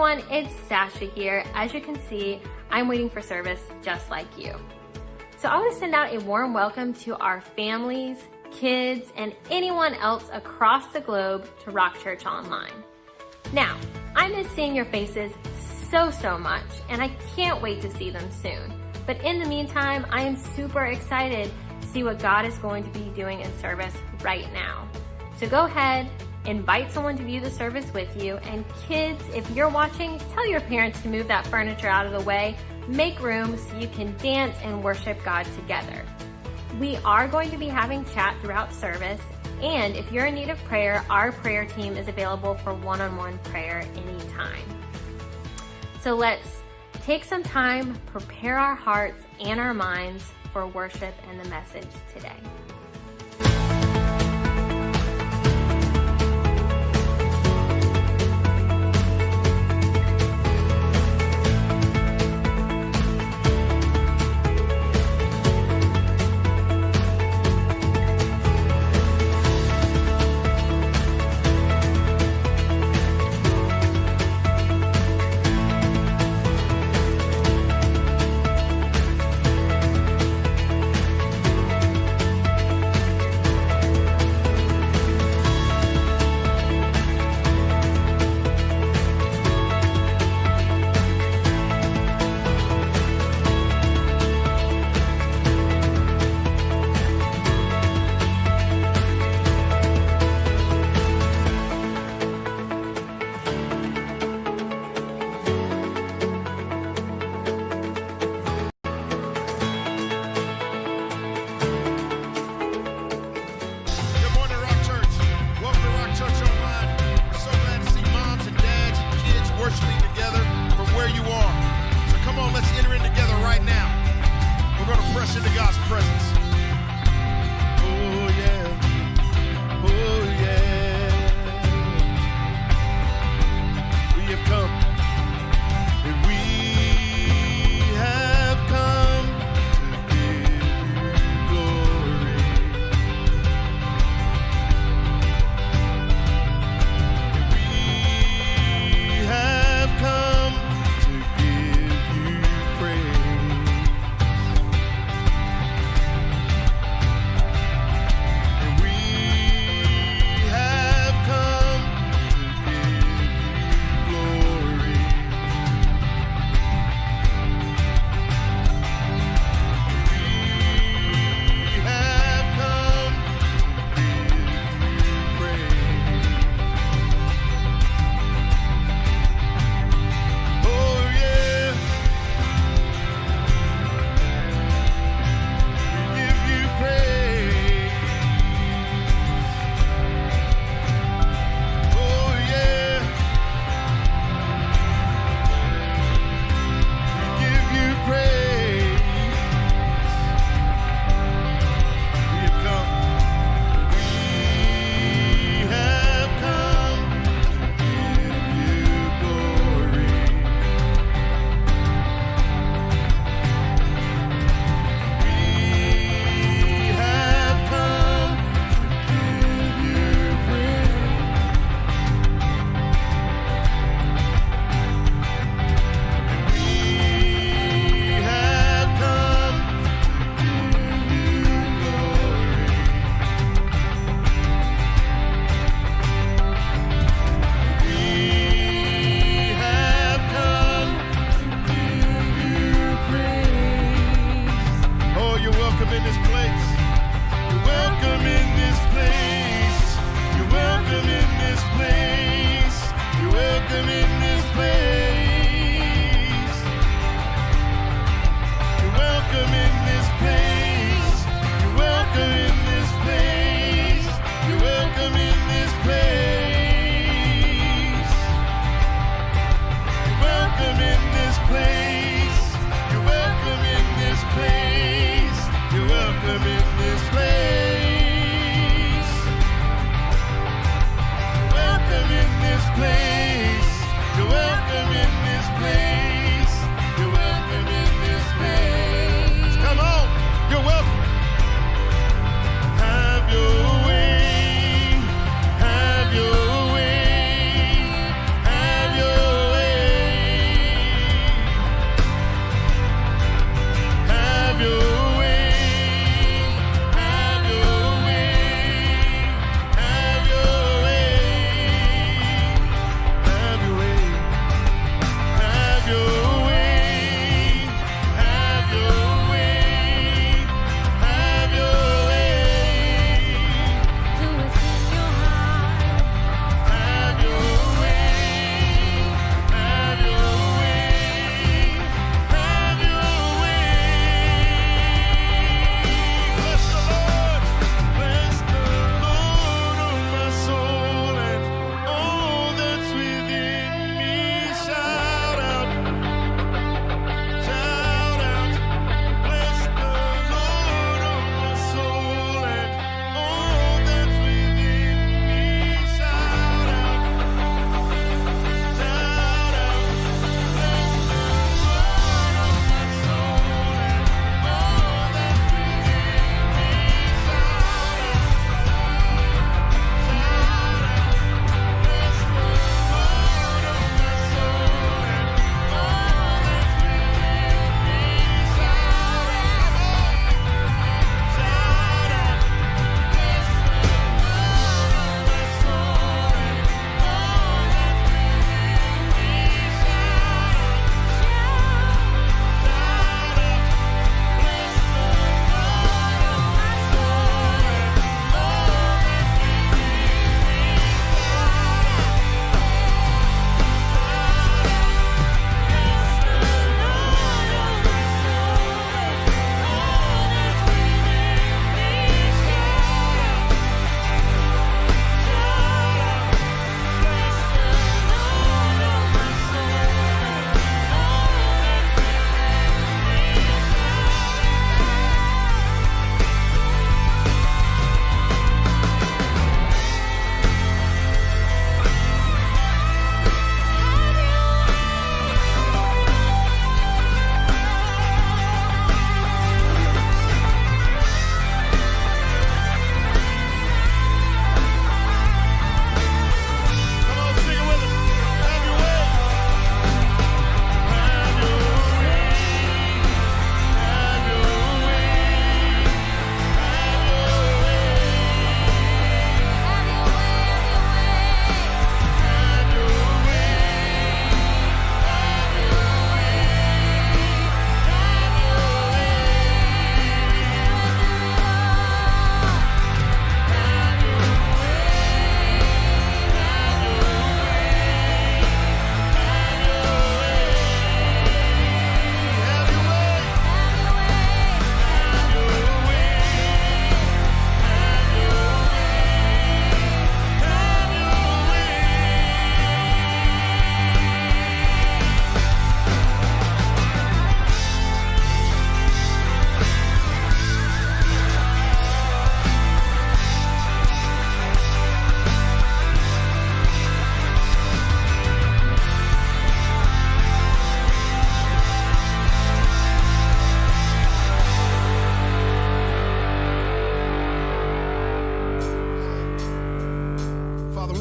everyone, it's Sasha here. As you can see, I'm waiting for service just like you. So I want to send out a warm welcome to our families, kids, and anyone else across the globe to Rock Church Online. Now, I miss seeing your faces so much, and I can't wait to see them soon. But in the meantime, I am super excited to see what God is going to be doing in service right now. So go ahead, invite someone to view the service with you, and kids, if you're watching, tell your parents to move that furniture out of the way, make room so you can dance and worship God together. We are going to be having chat throughout service, and if you're in need of prayer, our prayer team is available for one-on-one prayer anytime. So let's take some time, prepare our hearts and our minds for worship and the message today.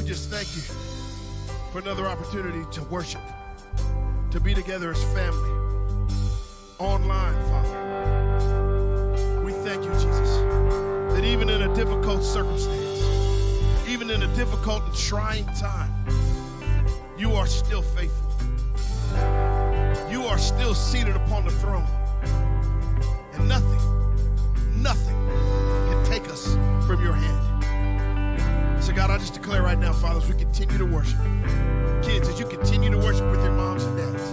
just thank you for another opportunity to worship, to be together as family, online, Father. We thank you, Jesus, that even in a difficult circumstance, even in a difficult and trying time, you are still faithful. You are still seated upon the throne. And nothing can take us from your hand. So God, I just declare right now, Father, as we continue to worship, kids, as you continue to worship with your moms and dads,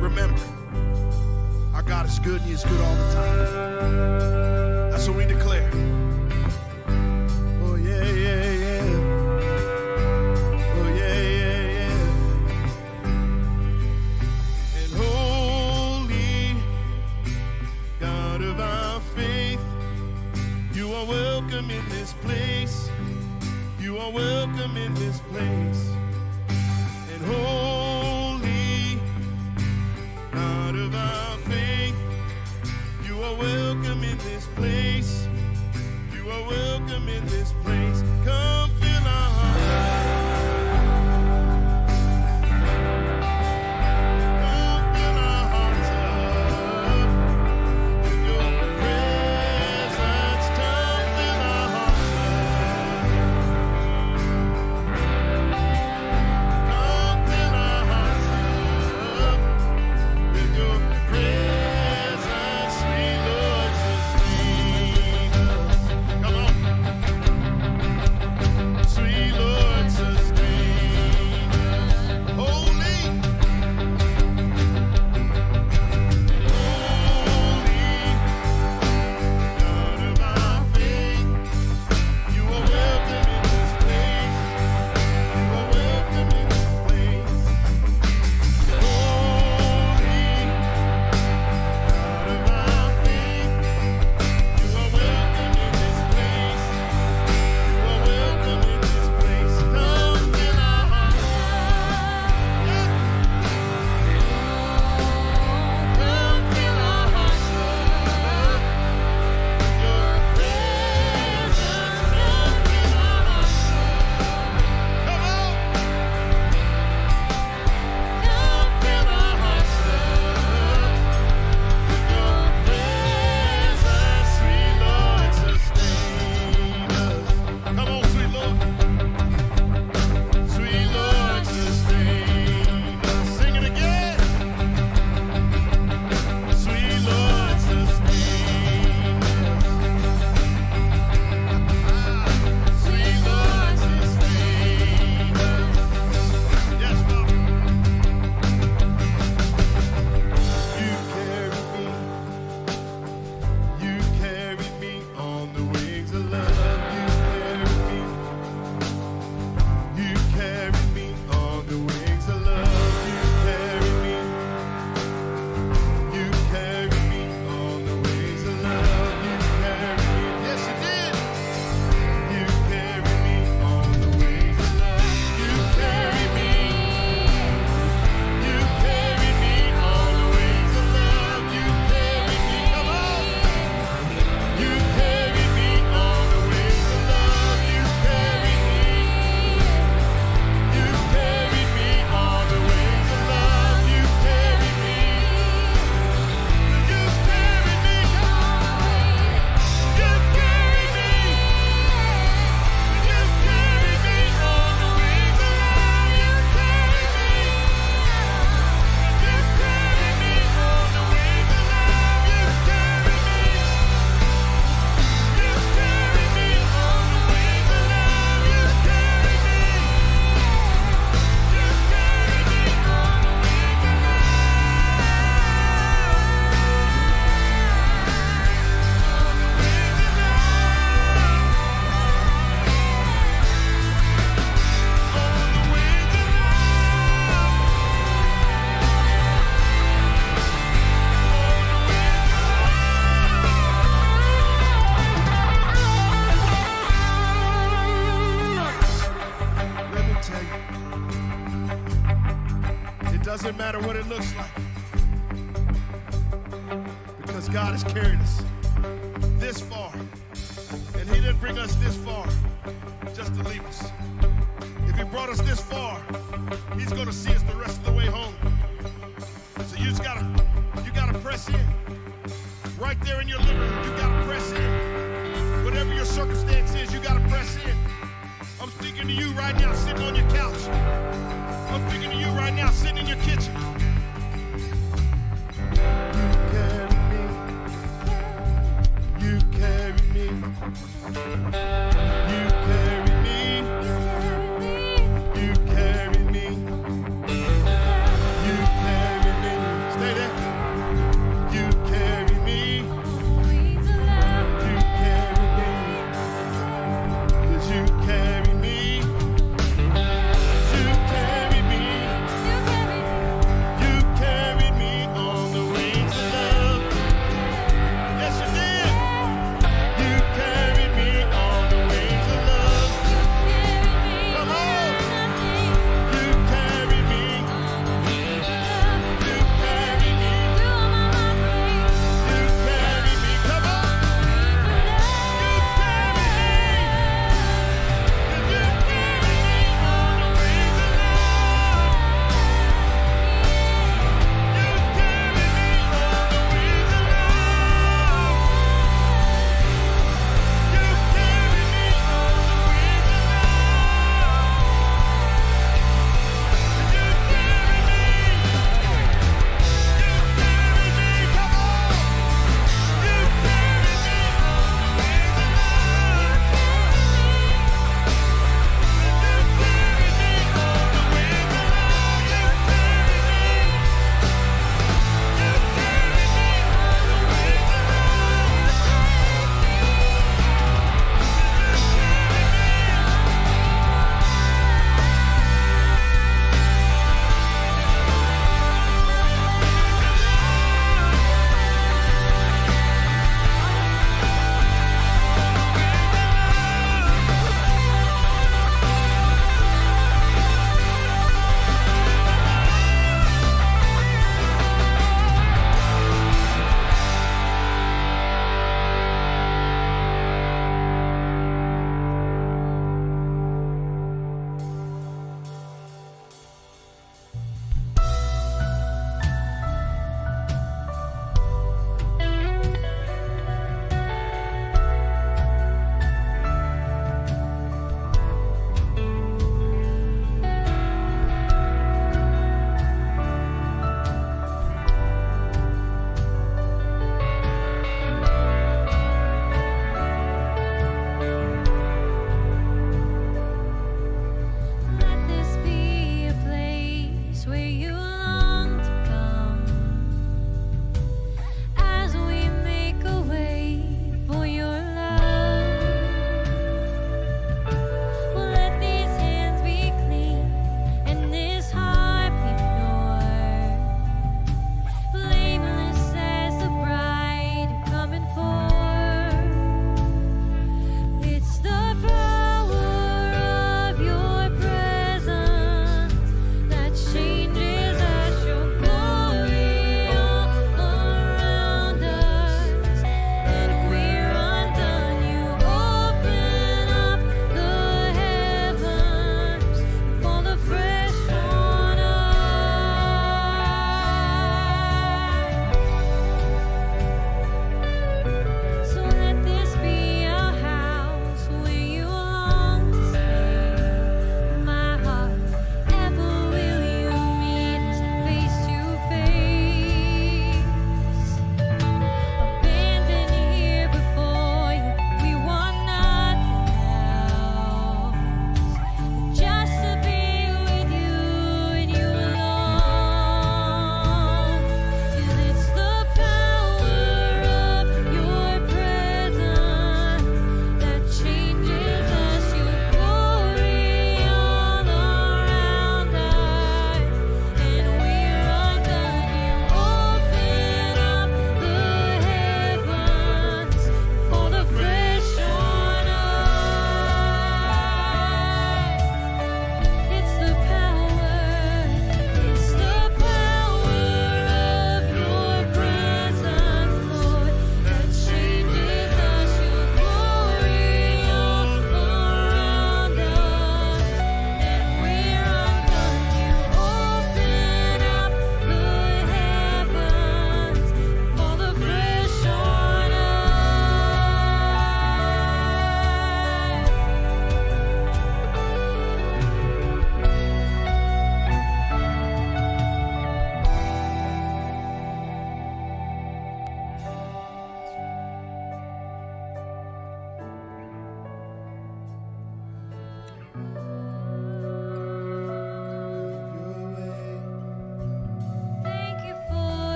remember, our God is good and he is good all the time. That's what we declare. Oh, yeah, yeah, yeah. Oh, yeah, yeah, yeah. And holy God of our faith, you are welcome in this place. You are welcome in this place. And holy God of our faith, you are welcome in this place. You are welcome in this place. Come fill our hearts. Come fill our hearts up with your presence. Come fill our hearts up. Come fill our hearts up with your presence, sweet Lord, sustain us. Come on. Sweet Lord, sustain us. Holy, God of our faith, you are welcome in this place. You are welcome in this place. Holy, God of our faith, you are welcome in this place. You are welcome in this place. Come fill our hearts. Come fill our hearts up. Your presence. Come fill our hearts up. Come on. Come fill our hearts up. With your presence, sweet Lord, sustain us. Come on, sweet Lord. Sweet Lord, sustain us. Sing it again. Sweet Lord, sustain us. Sweet Lord, sustain us. Yes, Father. You carry me on the wings of love. You carry me on the wings of love. You carry me on the wings of love. You carry me, yes you did. You carry me on the wings of love. You carry me on the wings of love. You carry me, come on. You carry me on the wings of love. You carry me on the wings of love. You carry me. You carry me. You carry me. You carry me on the wings of love. You carry me. You carry me on the wings of love. You carry me. You carry me on the wings of love. You carry me. You carry me on the wings of Let me tell you, it doesn't matter what it looks like, because God has carried us this far, and he didn't bring us this far just to leave us. If he brought us this far, he's gonna see us the rest of the way home. So you gotta press in. Right there in your living room, you gotta press in. Whatever your circumstance is, you gotta press in. I'm speaking to you right now, sitting on your couch. I'm speaking to you right now, sitting in your kitchen. You carry me. You carry me. You carry me. You carry me. Stay there. You carry me. You carry me. 'Cause you carry me. You carry me.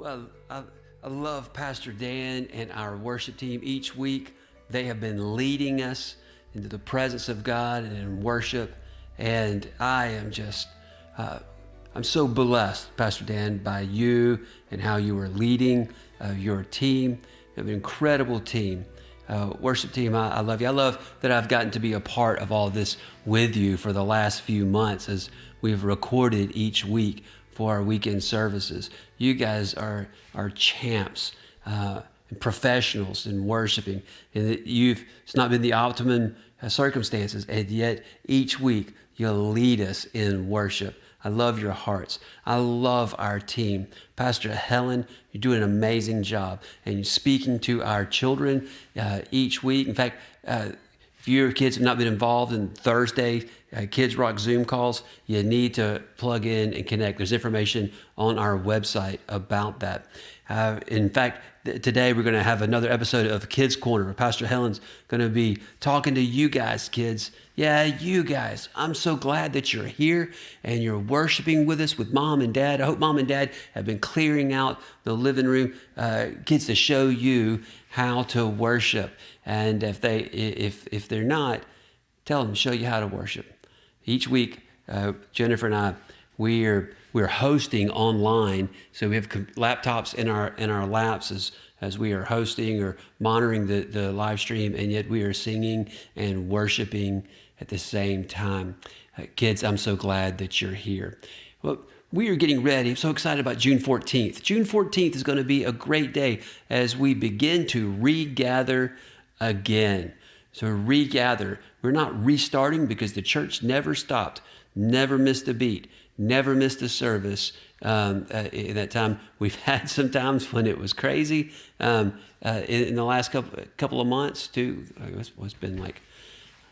I love Pastor Dan and our worship team. Each week, they have been leading us into the presence of God and in worship. And I am just, I'm so blessed, Pastor Dan, by you and how you are leading your team. You have an incredible team. Worship team, I love you. I love that I've gotten to be a part of all this with you for the last few months as we've recorded each week for our weekend services. You guys are champs and professionals in worshiping, and that it's not been the optimum circumstances, and yet each week you'll lead us in worship. I love your hearts. I love our team. Pastor Helen, you're doing an amazing job, and you're speaking to our children each week. In fact, if your kids have not been involved in Thursday Kids Rock Zoom calls, you need to plug in and connect. There's information on our website about that. In fact, today we're going to have another episode of Kids Corner, where Pastor Helen's going to be talking to you guys, kids. Yeah, you guys. I'm so glad that you're here and you're worshiping with us with Mom and Dad. I hope Mom and Dad have been clearing out the living room, kids, to show you how to worship. And if they're not, tell them to show you how to worship. Each week, Jennifer and I, we're hosting online, so we have laptops in our laps as we are hosting or monitoring the live stream, and yet we are singing and worshiping at the same time. Kids, I'm so glad that you're here. Well, we are getting ready. I'm so excited about June 14th. June 14th is going to be a great day as we begin to regather again. So regather. We're not restarting because the church never stopped, never missed a beat, never missed a service. In that time, we've had some times when it was crazy. In the last couple of months, too, it's been like,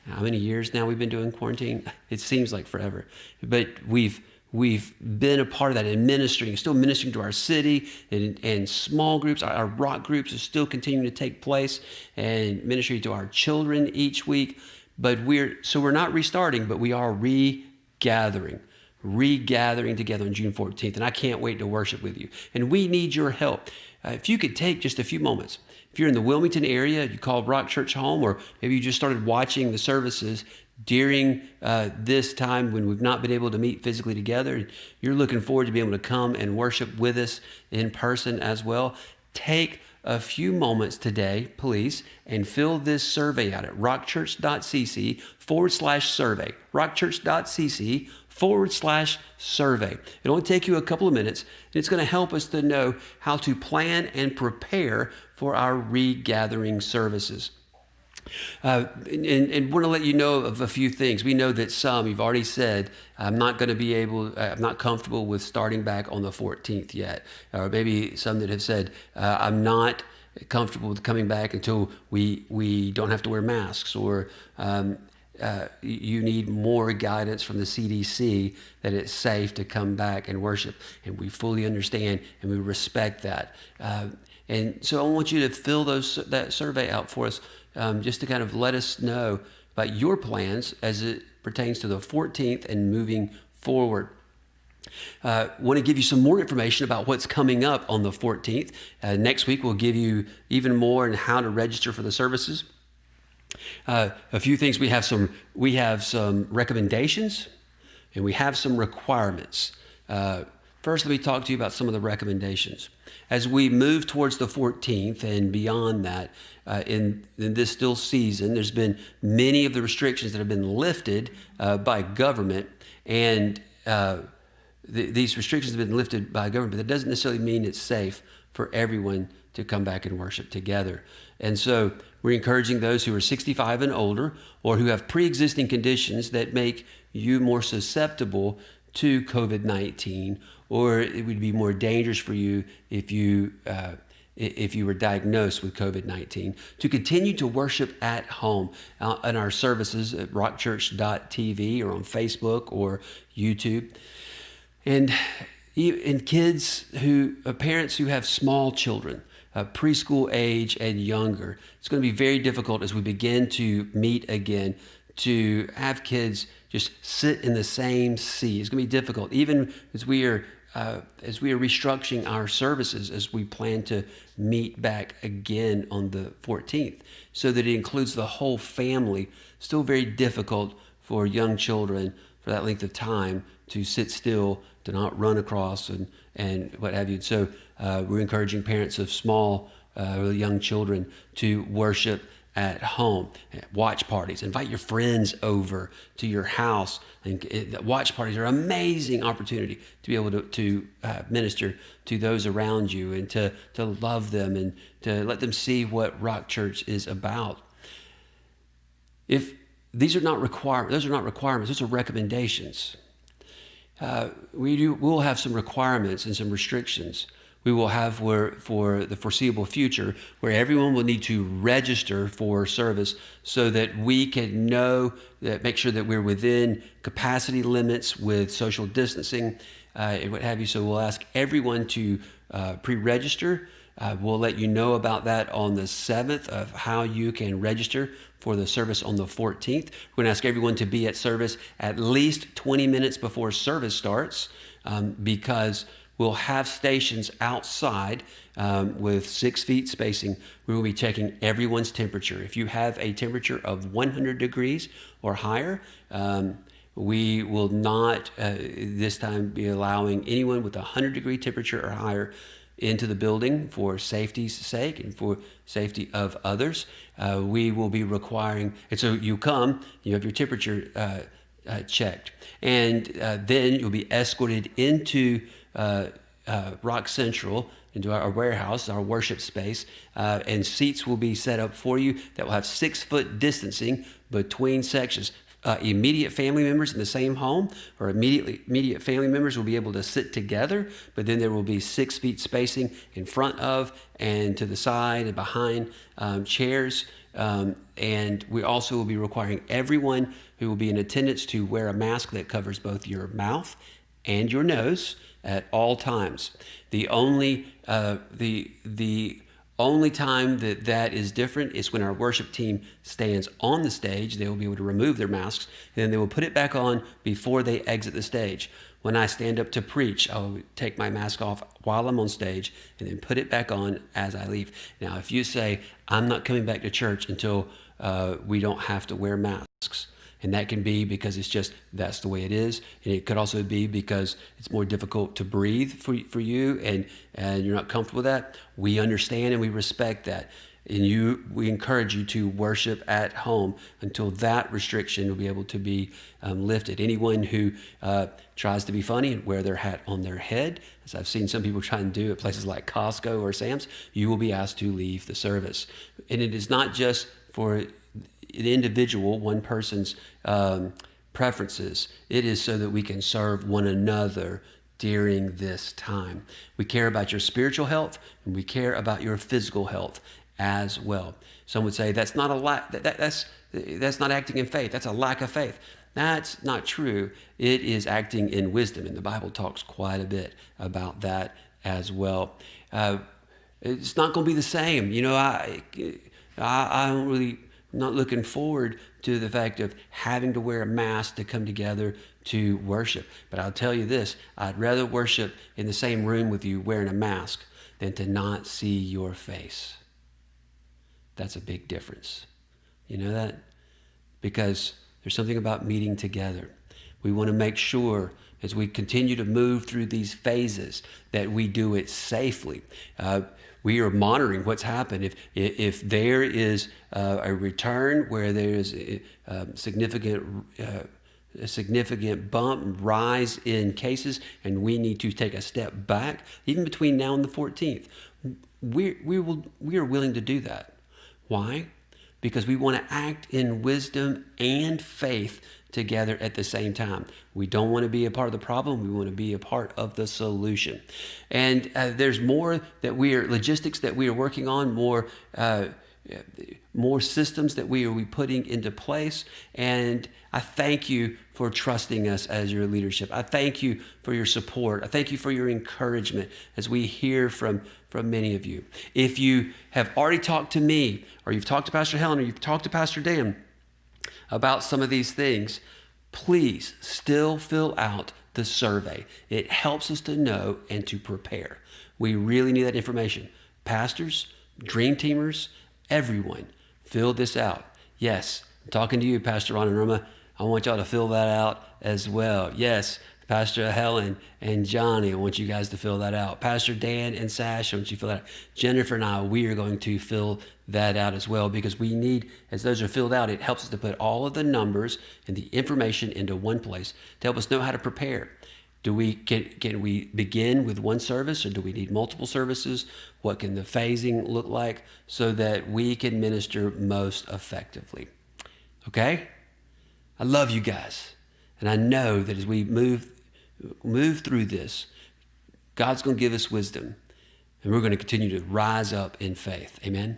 how many years now we've been doing quarantine? It seems like forever, but we've been a part of that and ministering, still ministering to our city and small groups. Our rock groups are still continuing to take place and ministry to our children each week. But we're not restarting, but we are regathering together on June 14th. And I can't wait to worship with you. And we need your help. If you could take just a few moments, if you're in the Wilmington area, you call Rock Church home, or maybe you just started watching the services during this time when we've not been able to meet physically together, you're looking forward to being able to come and worship with us in person as well. Take a few moments today, please, and fill this survey out at rockchurch.cc/survey. rockchurch.cc/survey. It'll only take you a couple of minutes, and it's going to help us to know how to plan and prepare for our regathering services. And want to let you know of a few things. We know that some, you've already said, I'm not comfortable with starting back on the 14th yet. Or maybe some that have said, I'm not comfortable with coming back until we don't have to wear masks, or you need more guidance from the CDC that it's safe to come back and worship. And we fully understand and we respect that. And so I want you to fill that survey out for us, just to kind of let us know about your plans as it pertains to the 14th and moving forward. Want to give you some more information about what's coming up on the 14th. Next week, we'll give you even more on how to register for the services. A few things. We have some recommendations, and we have some requirements. First, let me talk to you about some of the recommendations. As we move towards the 14th and beyond that, in this still season, there's been many of the restrictions that have been lifted by government, and these restrictions have been lifted by government, but that doesn't necessarily mean it's safe for everyone to come back and worship together. And so we're encouraging those who are 65 and older, or who have pre-existing conditions that make you more susceptible to COVID-19, or it would be more dangerous for you if you were diagnosed with COVID-19, to continue to worship at home in our services at rockchurch.tv or on Facebook or YouTube. And kids parents who have small children, preschool age and younger, it's going to be very difficult as we begin to meet again to have kids just sit in the same seat. It's going to be difficult, even as we are as we are restructuring our services, as we plan to meet back again on the 14th, so that it includes the whole family. Still very difficult for young children for that length of time to sit still, to not run across and what have you. So we're encouraging parents of small young children to worship at home, watch parties. Invite your friends over to your house. And watch parties are an amazing opportunity to be able to minister to those around you and to love them and to let them see what Rock Church is about. If these are not requirements, those are recommendations. We'll have some requirements and some restrictions. We will have for the foreseeable future where everyone will need to register for service so that we can make sure that we're within capacity limits with social distancing and what have you. So we'll ask everyone to pre-register. We'll let you know about that on the 7th of how you can register for the service on the 14th. We're going to ask everyone to be at service at least 20 minutes before service starts because we'll have stations outside with 6 feet spacing. We will be checking everyone's temperature. If you have a temperature of 100 degrees or higher, we will not this time be allowing anyone with a 100-degree temperature or higher into the building for safety's sake and for safety of others. We will be requiring, and so you come, you have your temperature checked, and then you'll be escorted into Rock Central, into our warehouse, our worship space, and seats will be set up for you that will have 6-foot distancing between sections. Immediate family members in the same home or immediate family members will be able to sit together, but then there will be 6 feet spacing in front of and to the side and behind chairs. And we also will be requiring everyone who will be in attendance to wear a mask that covers both your mouth and your nose at all times. The only time that is different is when our worship team stands on the stage. They will be able to remove their masks, and then they will put it back on before they exit the stage. When I stand up to preach, I'll take my mask off while I'm on stage and then put it back on as I leave. Now, if you say, I'm not coming back to church until we don't have to wear masks, and that can be because that's the way it is. And it could also be because it's more difficult to breathe for you and you're not comfortable with that. We understand and we respect that. And we encourage you to worship at home until that restriction will be able to be lifted. Anyone who tries to be funny and wear their hat on their head, as I've seen some people try and do at places like Costco or Sam's, you will be asked to leave the service. And it is not just for the individual, one person's preferences. It is so that we can serve one another during this time. We care about your spiritual health and we care about your physical health as well. Some would say that's not that's not acting in faith. That's a lack of faith. That's not true. It is acting in wisdom, and the Bible talks quite a bit about that as well. It's not going to be the same. You know, I don't really. Not looking forward to the fact of having to wear a mask to come together to worship. But I'll tell you this, I'd rather worship in the same room with you wearing a mask than to not see your face. That's a big difference. You know that? Because there's something about meeting together. We want to make sure as we continue to move through these phases that we do it safely. We are monitoring what's happened. If there is a return where there is a significant bump, rise in cases, and we need to take a step back, even between now and the 14th, we are willing to do that. Why? Because we want to act in wisdom and faith together at the same time. We don't want to be a part of the problem. We want to be a part of the solution. And there's more logistics that we are working on, more systems that we will be putting into place. And I thank you for trusting us as your leadership. I thank you for your support. I thank you for your encouragement as we hear from many of you. If you have already talked to me, or you've talked to Pastor Helen, or you've talked to Pastor Dan about some of these things, please still fill out the survey. It helps us to know and to prepare. We really need that information. Pastors, dream teamers, everyone, fill this out. Yes, I'm talking to you, Pastor Ron and Irma. I want y'all to fill that out as well. Yes, Pastor Helen and Johnny, I want you guys to fill that out. Pastor Dan and Sash, I want you to fill that out. Jennifer and I, we are going to fill that out as well, because we need, as those are filled out, it helps us to put all of the numbers and the information into one place to help us know how to prepare. Can we begin with one service, or do we need multiple services? What can the phasing look like so that we can minister most effectively? Okay? I love you guys. And I know that as we move through this, God's going to give us wisdom, and we're going to continue to rise up in faith. Amen?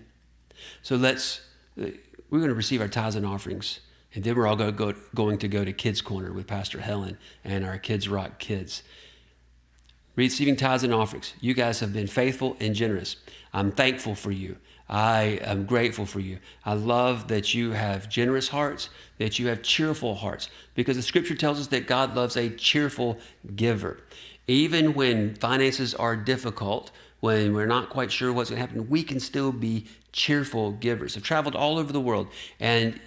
So we're going to receive our tithes and offerings, and then we're all going to go to Kids Corner with Pastor Helen and our Kids Rock kids. Receiving tithes and offerings. You guys have been faithful and generous. I'm thankful for you. I am grateful for you. I love that you have generous hearts, that you have cheerful hearts, because the scripture tells us that God loves a cheerful giver. Even when finances are difficult, when we're not quite sure what's going to happen, we can still be cheerful givers. I've traveled all over the world, and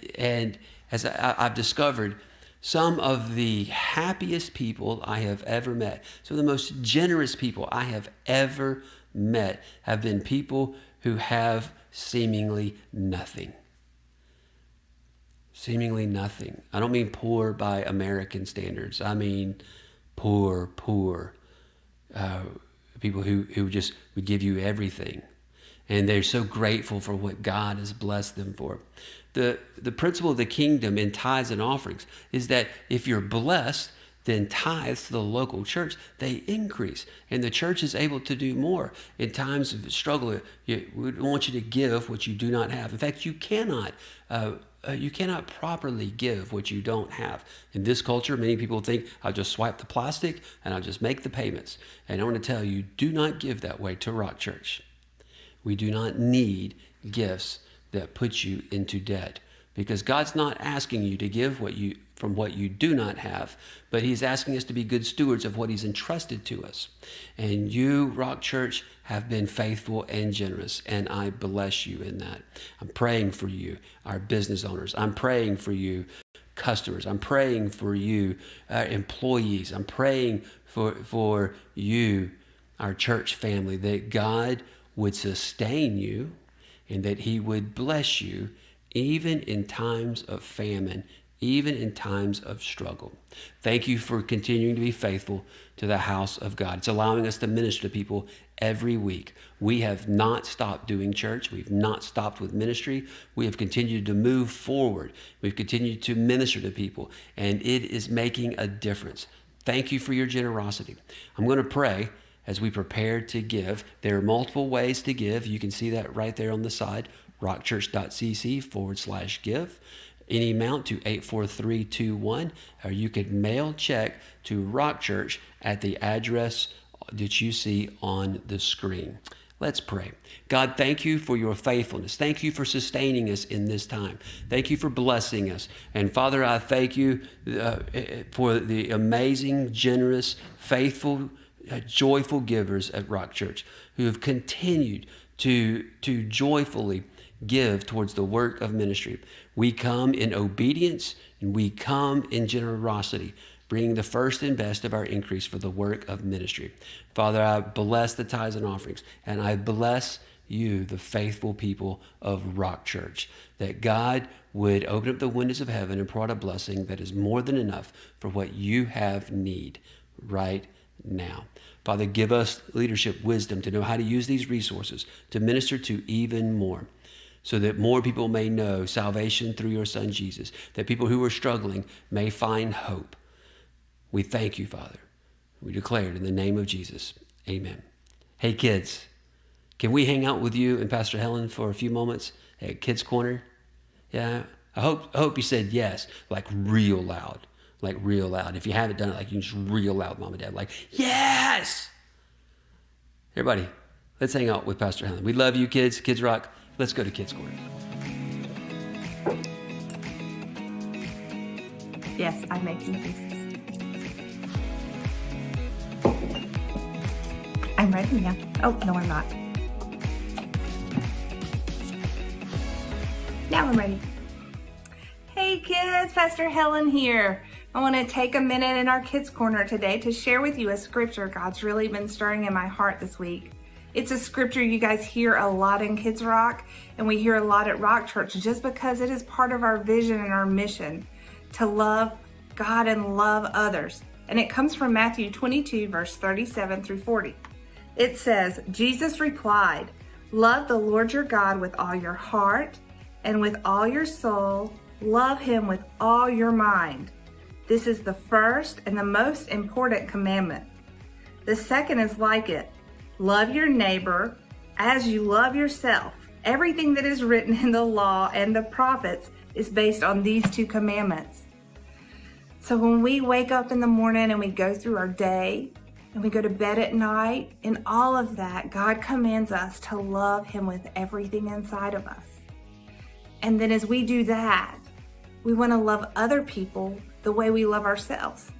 as I've discovered, some of the happiest people I have ever met, some of the most generous people I have ever met have been people who have seemingly nothing. Seemingly nothing. I don't mean poor by American standards. I mean poor. People who just would give you everything. And they're so grateful for what God has blessed them for. The principle of the kingdom in tithes and offerings is that if you're blessed, then tithes to the local church, they increase. And the church is able to do more. In times of struggle, we want you to give what you do not have. In fact, you cannot properly give what you don't have. In this culture, many people think, I'll just swipe the plastic and I'll just make the payments. And I want to tell you, do not give that way to Rock Church. We do not need gifts that put you into debt, because God's not asking you to give from what you do not have, but he's asking us to be good stewards of what he's entrusted to us. And you, Rock Church, have been faithful and generous, and I bless you in that. I'm praying for you, our business owners. I'm praying for you, customers. I'm praying for you, employees. I'm praying for you, our church family, that God would sustain you and that he would bless you even in times of famine, even in times of struggle. Thank you for continuing to be faithful to the house of God. It's allowing us to minister to people every week. We have not stopped doing church. We've not stopped with ministry. We have continued to move forward. We've continued to minister to people, and it is making a difference. Thank you for your generosity. I'm going to pray as we prepare to give. There are multiple ways to give. You can see that right there on the side, rockchurch.cc/give. Any amount to 84321, or you could mail check to Rock Church at the address that you see on the screen. Let's pray. God, thank you for your faithfulness. Thank you for sustaining us in this time. Thank you for blessing us. And Father, I thank you for the amazing, generous, faithful, joyful givers at Rock Church who have continued to joyfully give towards the work of ministry. We come in obedience and we come in generosity, bringing the first and best of our increase for the work of ministry. Father, I bless the tithes and offerings, and I bless you, the faithful people of Rock Church, that God would open up the windows of heaven and pour out a blessing that is more than enough for what you have need right now. Father, give us leadership wisdom to know how to use these resources to minister to even more, so that more people may know salvation through your Son, Jesus, that people who are struggling may find hope. We thank you, Father. We declare it in the name of Jesus. Amen. Hey, kids, can we hang out with you and Pastor Helen for a few moments at Kids Corner? Yeah, I hope you said yes, like real loud. Like real loud. If you haven't done it, like you just real loud, Mom and Dad, like, yes! Everybody, let's hang out with Pastor Helen. We love you, kids. Kids Rock. Let's go to Kids Corner. Yes, I'm making faces. I'm ready now. Oh, no, I'm not. Now I'm ready. Hey kids, Pastor Helen here. I want to take a minute in our Kids Corner today to share with you a scripture God's really been stirring in my heart this week. It's a scripture you guys hear a lot in Kids Rock, and we hear a lot at Rock Church just because it is part of our vision and our mission to love God and love others. And it comes from Matthew 22, verse 37 through 40. It says, Jesus replied, "Love the Lord your God with all your heart and with all your soul. Love him with all your mind. This is the first and the most important commandment. The second is like it. Love your neighbor as you love yourself. Everything that is written in the law and the prophets is based on these two commandments." So when we wake up in the morning and we go through our day and we go to bed at night, in all of that, God commands us to love him with everything inside of us. And then as we do that, we want to love other people the way we love ourselves.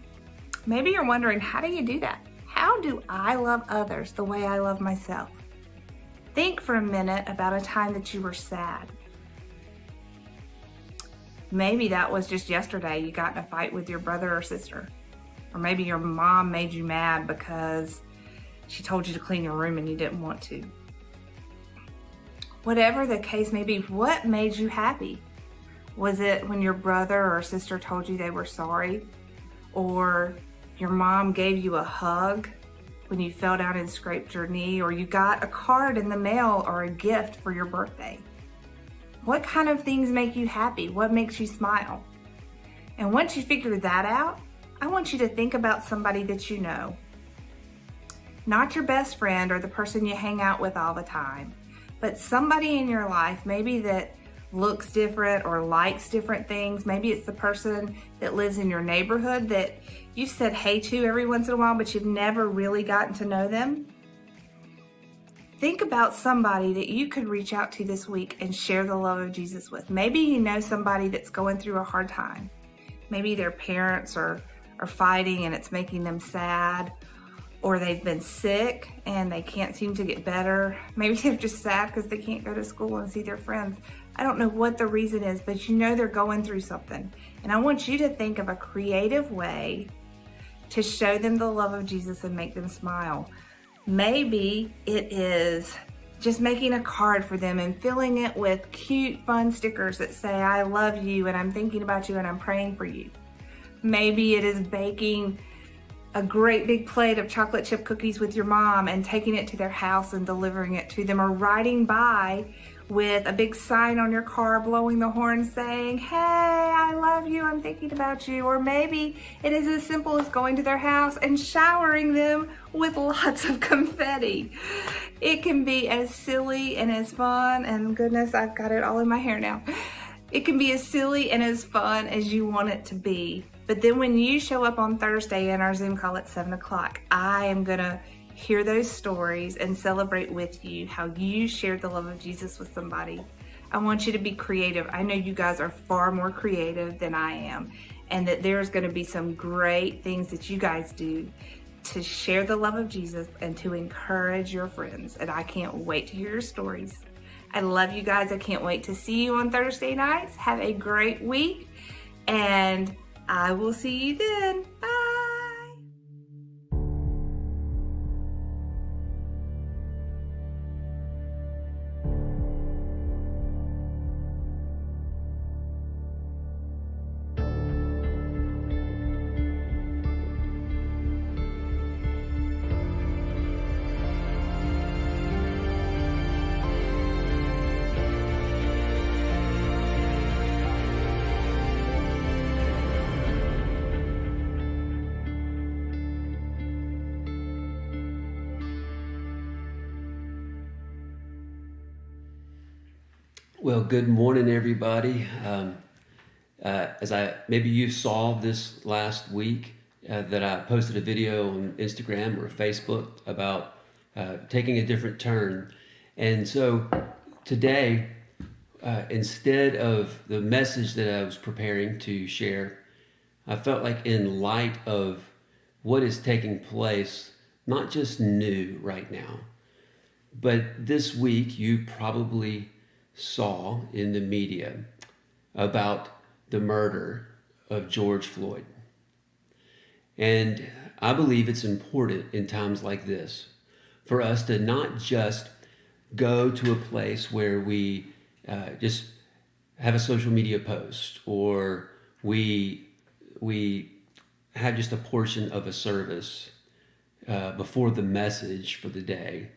Maybe you're wondering, how do you do that? How do I love others the way I love myself? Think for a minute about a time that you were sad. Maybe that was just yesterday you got in a fight with your brother or sister. Or maybe your mom made you mad because she told you to clean your room and you didn't want to. Whatever the case may be, what made you happy? Was it when your brother or sister told you they were sorry? Or your mom gave you a hug when you fell down and scraped your knee? Or you got a card in the mail or a gift for your birthday? What kind of things make you happy? What makes you smile? And once you figure that out, I want you to think about somebody that you know. Not your best friend or the person you hang out with all the time, but somebody in your life, maybe that looks different or likes different things. Maybe it's the person that lives in your neighborhood that you've said hey to every once in a while, but you've never really gotten to know them. Think about somebody that you could reach out to this week and share the love of Jesus with. Maybe you know somebody that's going through a hard time. Maybe their parents are fighting and it's making them sad, or they've been sick and they can't seem to get better. Maybe they're just sad because they can't go to school and see their friends. I don't know what the reason is, but you know they're going through something. And I want you to think of a creative way to show them the love of Jesus and make them smile. Maybe it is just making a card for them and filling it with cute, fun stickers that say, "I love you and I'm thinking about you and I'm praying for you." Maybe it is baking a great big plate of chocolate chip cookies with your mom and taking it to their house and delivering it to them, or riding by with a big sign on your car, blowing the horn saying, "Hey, I love you, I'm thinking about you." Or maybe it is as simple as going to their house and showering them with lots of confetti. It can be as silly and as fun, and goodness, I've got it all in my hair now. It can be as silly and as fun as you want it to be. But then when you show up on Thursday in our Zoom call at 7 o'clock, I am gonna hear those stories and celebrate with you how you shared the love of Jesus with somebody. I want you to be creative. I know you guys are far more creative than I am, and that there's going to be some great things that you guys do to share the love of Jesus and to encourage your friends. And I can't wait to hear your stories. I love you guys. I can't wait to see you on Thursday nights. Have a great week, and I will see you then. Bye. Well, good morning, everybody. Maybe you saw this last week that I posted a video on Instagram or Facebook about taking a different turn. And so today, instead of the message that I was preparing to share, I felt like in light of what is taking place not just new right now, but this week you probably saw in the media about the murder of George Floyd. And I believe it's important in times like this for us to not just go to a place where we just have a social media post, or we have just a portion of a service before the message for the day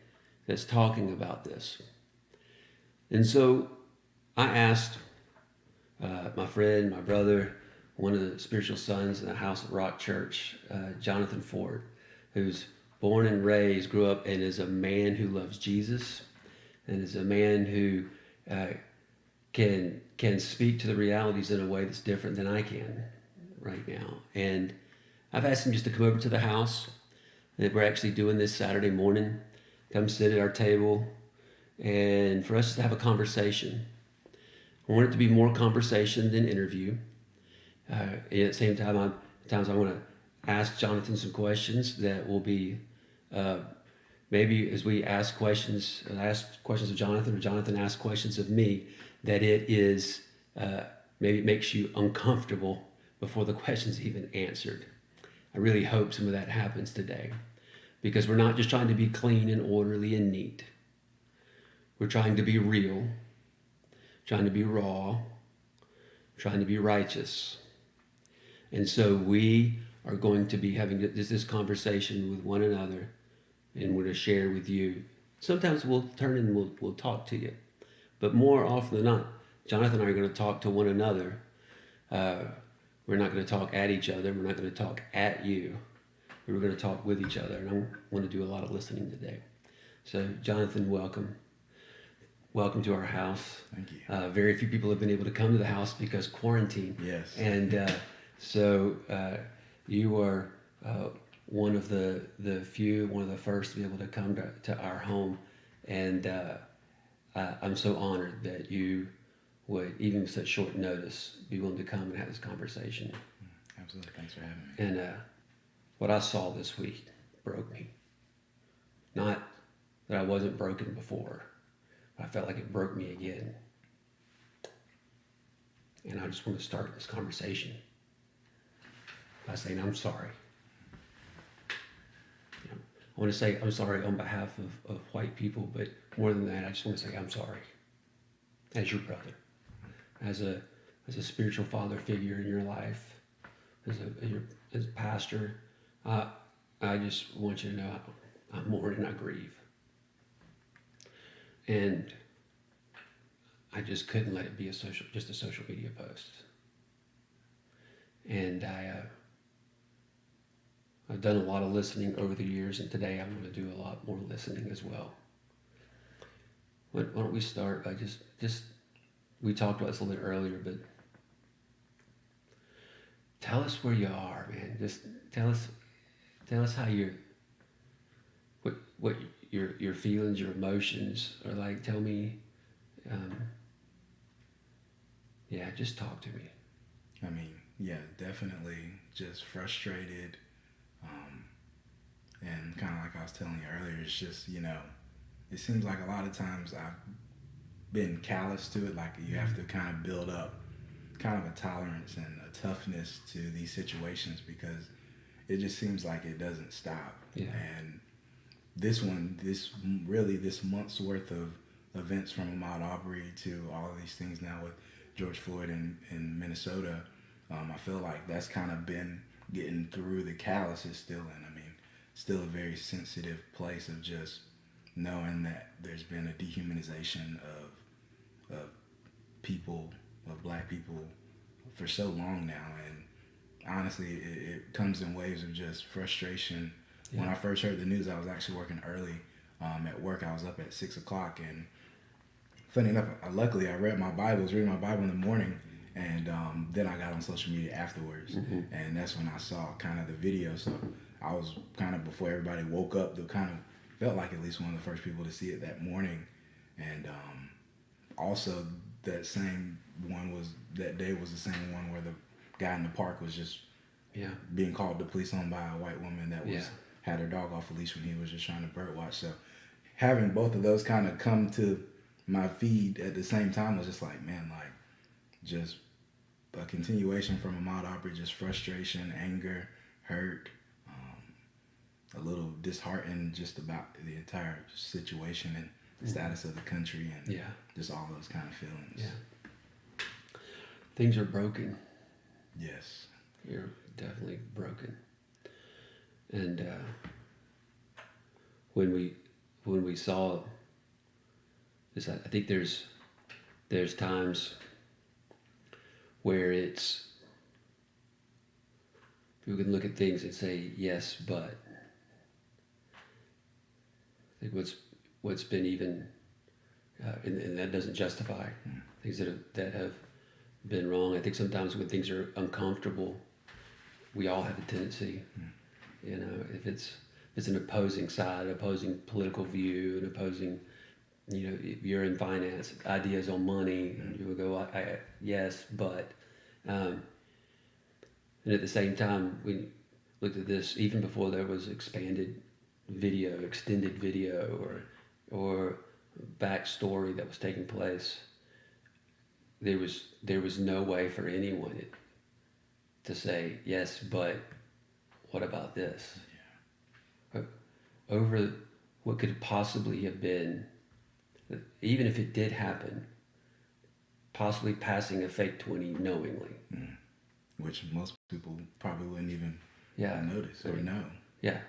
that's talking about this. And so I asked my friend, my brother, one of the spiritual sons in the House of Rock Church, Jonathan Ford, who's born and raised, grew up, and is a man who loves Jesus, and is a man who can speak to the realities in a way that's different than I can right now. And I've asked him just to come over to the house that we're actually doing this Saturday morning, come sit at our table, and for us to have a conversation. I want it to be more conversation than interview. At the same time, I want to ask Jonathan some questions that will be maybe as we ask questions of Jonathan, or Jonathan asks questions of me, that it is maybe it makes you uncomfortable before the question's even answered. I really hope some of that happens today, because we're not just trying to be clean and orderly and neat. We're trying to be real, trying to be raw, trying to be righteous. And so we are going to be having this conversation with one another, and we're going to share with you. Sometimes we'll turn and we'll talk to you, but more often than not, Jonathan and I are going to talk to one another. We're not going to talk at each other. We're not going to talk at you. We're going to talk with each other, and I want to do a lot of listening today. So, Jonathan, welcome. Welcome to our house. Thank you. Very few people have been able to come to the house because quarantine. Yes. And so you are one of the few, one of the first to be able to come to our home. And I'm so honored that you would, even with such short notice, be willing to come and have this conversation. Absolutely. Thanks for having me. And what I saw this week broke me. Not that I wasn't broken before, but I felt like it broke me again. And I just want to start this conversation by saying I'm sorry. You know, I want to say I'm sorry on behalf of white people, but more than that, I just want to say I'm sorry as your brother, as a spiritual father figure in your life, as a pastor. I just want you to know I mourn and I grieve. And I just couldn't let it be just a social media post. And I've done a lot of listening over the years, and today I'm going to do a lot more listening as well. Why don't we start by just we talked about this a little bit earlier, but tell us where you are, man. Just tell us how what your feelings, your emotions are like. Tell me, just talk to me. I mean, yeah, definitely just frustrated. And kind of like I was telling you earlier, it's just, it seems like a lot of times I've been callous to it. Like you have to kind of build up kind of a tolerance and a toughness to these situations, because it just seems like it doesn't stop. Yeah. And this month's worth of events, from Ahmaud Arbery to all of these things now with George Floyd in Minnesota, I feel like that's kind of been getting through the calluses still. And I mean, still a very sensitive place of just knowing that there's been a dehumanization of people, of black people, for so long now. And honestly, it comes in waves of just frustration. Yeah. When I first heard the news, I was actually working early at work. I was up at 6 o'clock, and funny enough, luckily I was reading my Bible in the morning, and then I got on social media afterwards. Mm-hmm. And that's when I saw kind of the video. So I was kind of, before everybody woke up, felt like at least one of the first people to see it that morning. And also that day was the same one where the guy in the park was just being called the police on by a white woman that was had her dog off a leash when he was just trying to bird watch. So having both of those kind of come to my feed at the same time was just like, man, like just a continuation from Ahmaud Arbery, just frustration, anger, hurt, a little disheartened just about the entire situation and the status of the country and just all those kind of feelings. Yeah. Things are broken. Yes. You're definitely broken. And when we saw this, I think there's times where people can look at things and say yes, but I think what's been even and that doesn't justify things that have been wrong. I think sometimes when things are uncomfortable, we all have a tendency, if it's an opposing side, opposing political view, an opposing, if you're in finance, ideas on money, you would go, yes, but, and at the same time, we looked at this, even before there was extended video, or backstory that was taking place, there was no way for anyone to say yes, but what about this? Yeah. Over what could possibly have been, even if it did happen, possibly passing a fake 20 knowingly. Which most people probably wouldn't even notice or know. Yeah.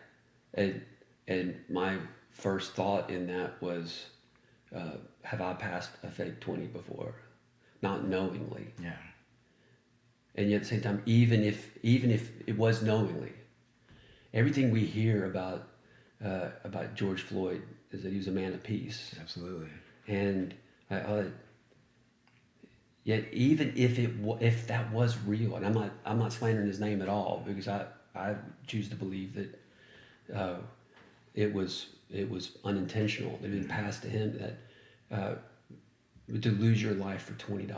And my first thought in that was, have I passed a fake 20 before? Not knowingly. Yeah. And yet at the same time, even if it was knowingly, everything we hear about George Floyd is that he was a man of peace. Absolutely. And yet even if that was real, and I'm not slandering his name at all, because I choose to believe that it was unintentional. It had been passed to him that to lose your life for $20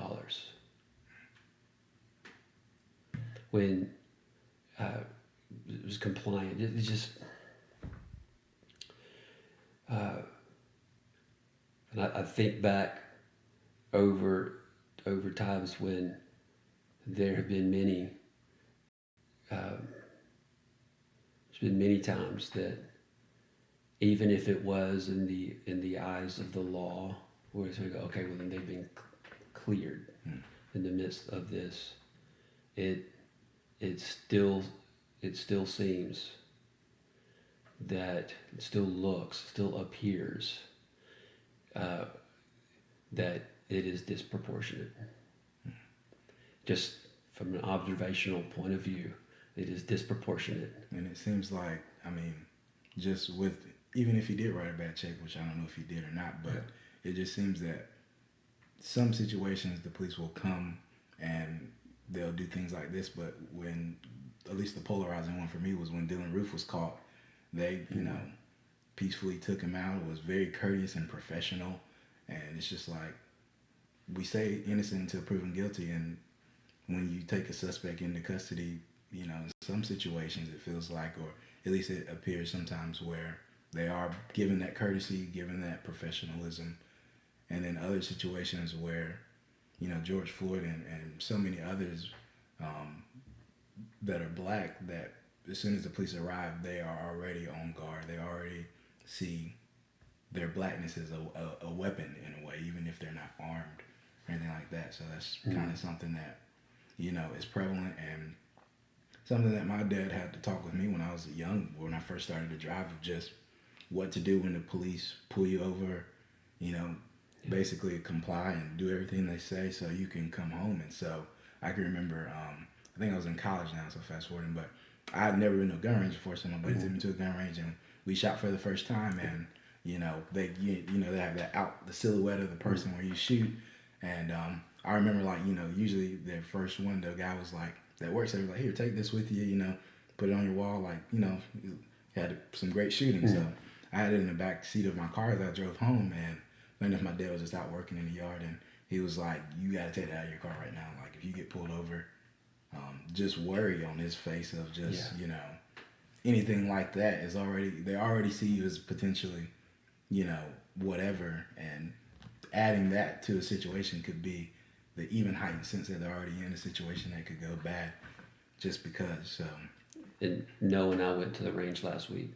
when it was compliant. It's just, and I think back over times when there have been many. There's been many times that even if it was in the eyes of the law, where we go, okay, well then they've been cleared in the midst of this. It still seems that it still appears that it is disproportionate. Just from an observational point of view, it is disproportionate. And it seems like, just with, even if he did write a bad check, which I don't know if he did or not, but it just seems that some situations the police will come and they'll do things like this, but when, at least the polarizing one for me was when Dylann Roof was caught, they, peacefully took him out, was very courteous and professional, and it's just like, we say innocent until proven guilty, and when you take a suspect into custody, in some situations it feels like, or at least it appears sometimes, where they are given that courtesy, given that professionalism, and then other situations where, George Floyd and so many others that are black, that as soon as the police arrive, they are already on guard. They already see their blackness as a weapon in a way, even if they're not armed or anything like that. So that's kind of something that, is prevalent, and something that my dad had to talk with me when I was when I first started to drive, of just what to do when the police pull you over, basically comply and do everything they say so you can come home. And so I can remember, I think I was in college now, so fast forwarding, but I had never been to a gun range before, so my buddy took me to a gun range and we shot for the first time, and they have the silhouette of the person where you shoot, and I remember usually their first one, the guy was like, that works, they were like, here, take this with you, put it on your wall, had some great shooting. So I had it in the back seat of my car that I drove home, and funny enough, my dad was just out working in the yard, and he was like, you gotta take that out of your car right now, like if you get pulled over, just worry on his face of just, anything like that is already, they already see you as potentially, you know, whatever, and adding that to a situation could be the even heightened sense that they're already in a situation that could go bad just because. So And Noah and I went to the range last week,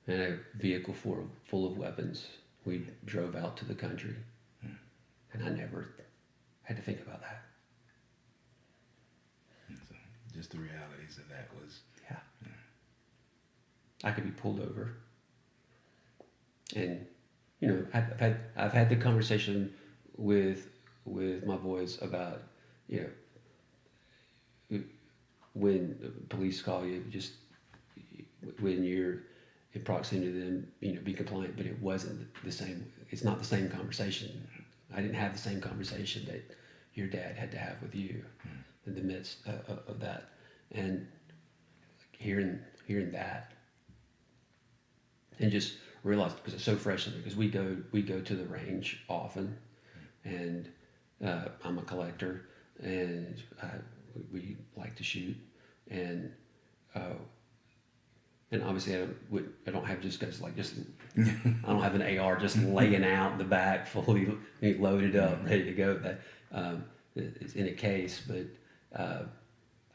and a vehicle full of weapons. We drove out to the country, and I never had to think about that. so just the realities of that was, Yeah. I could be pulled over, and you know, I've had the conversation with my boys about, you know, when the police call you, just when you're in proximity to them, you know, be compliant. But it wasn't the same. It's not the same conversation. I didn't have the same conversation that your dad had to have with you in the midst of that, and hearing that, and just realized, because it's so fresh, because we go to the range often, and I'm a collector, and we like to shoot, and obviously I don't have just guys like just I don't have an AR just laying out in the back fully loaded up ready to go. That it's in a case, but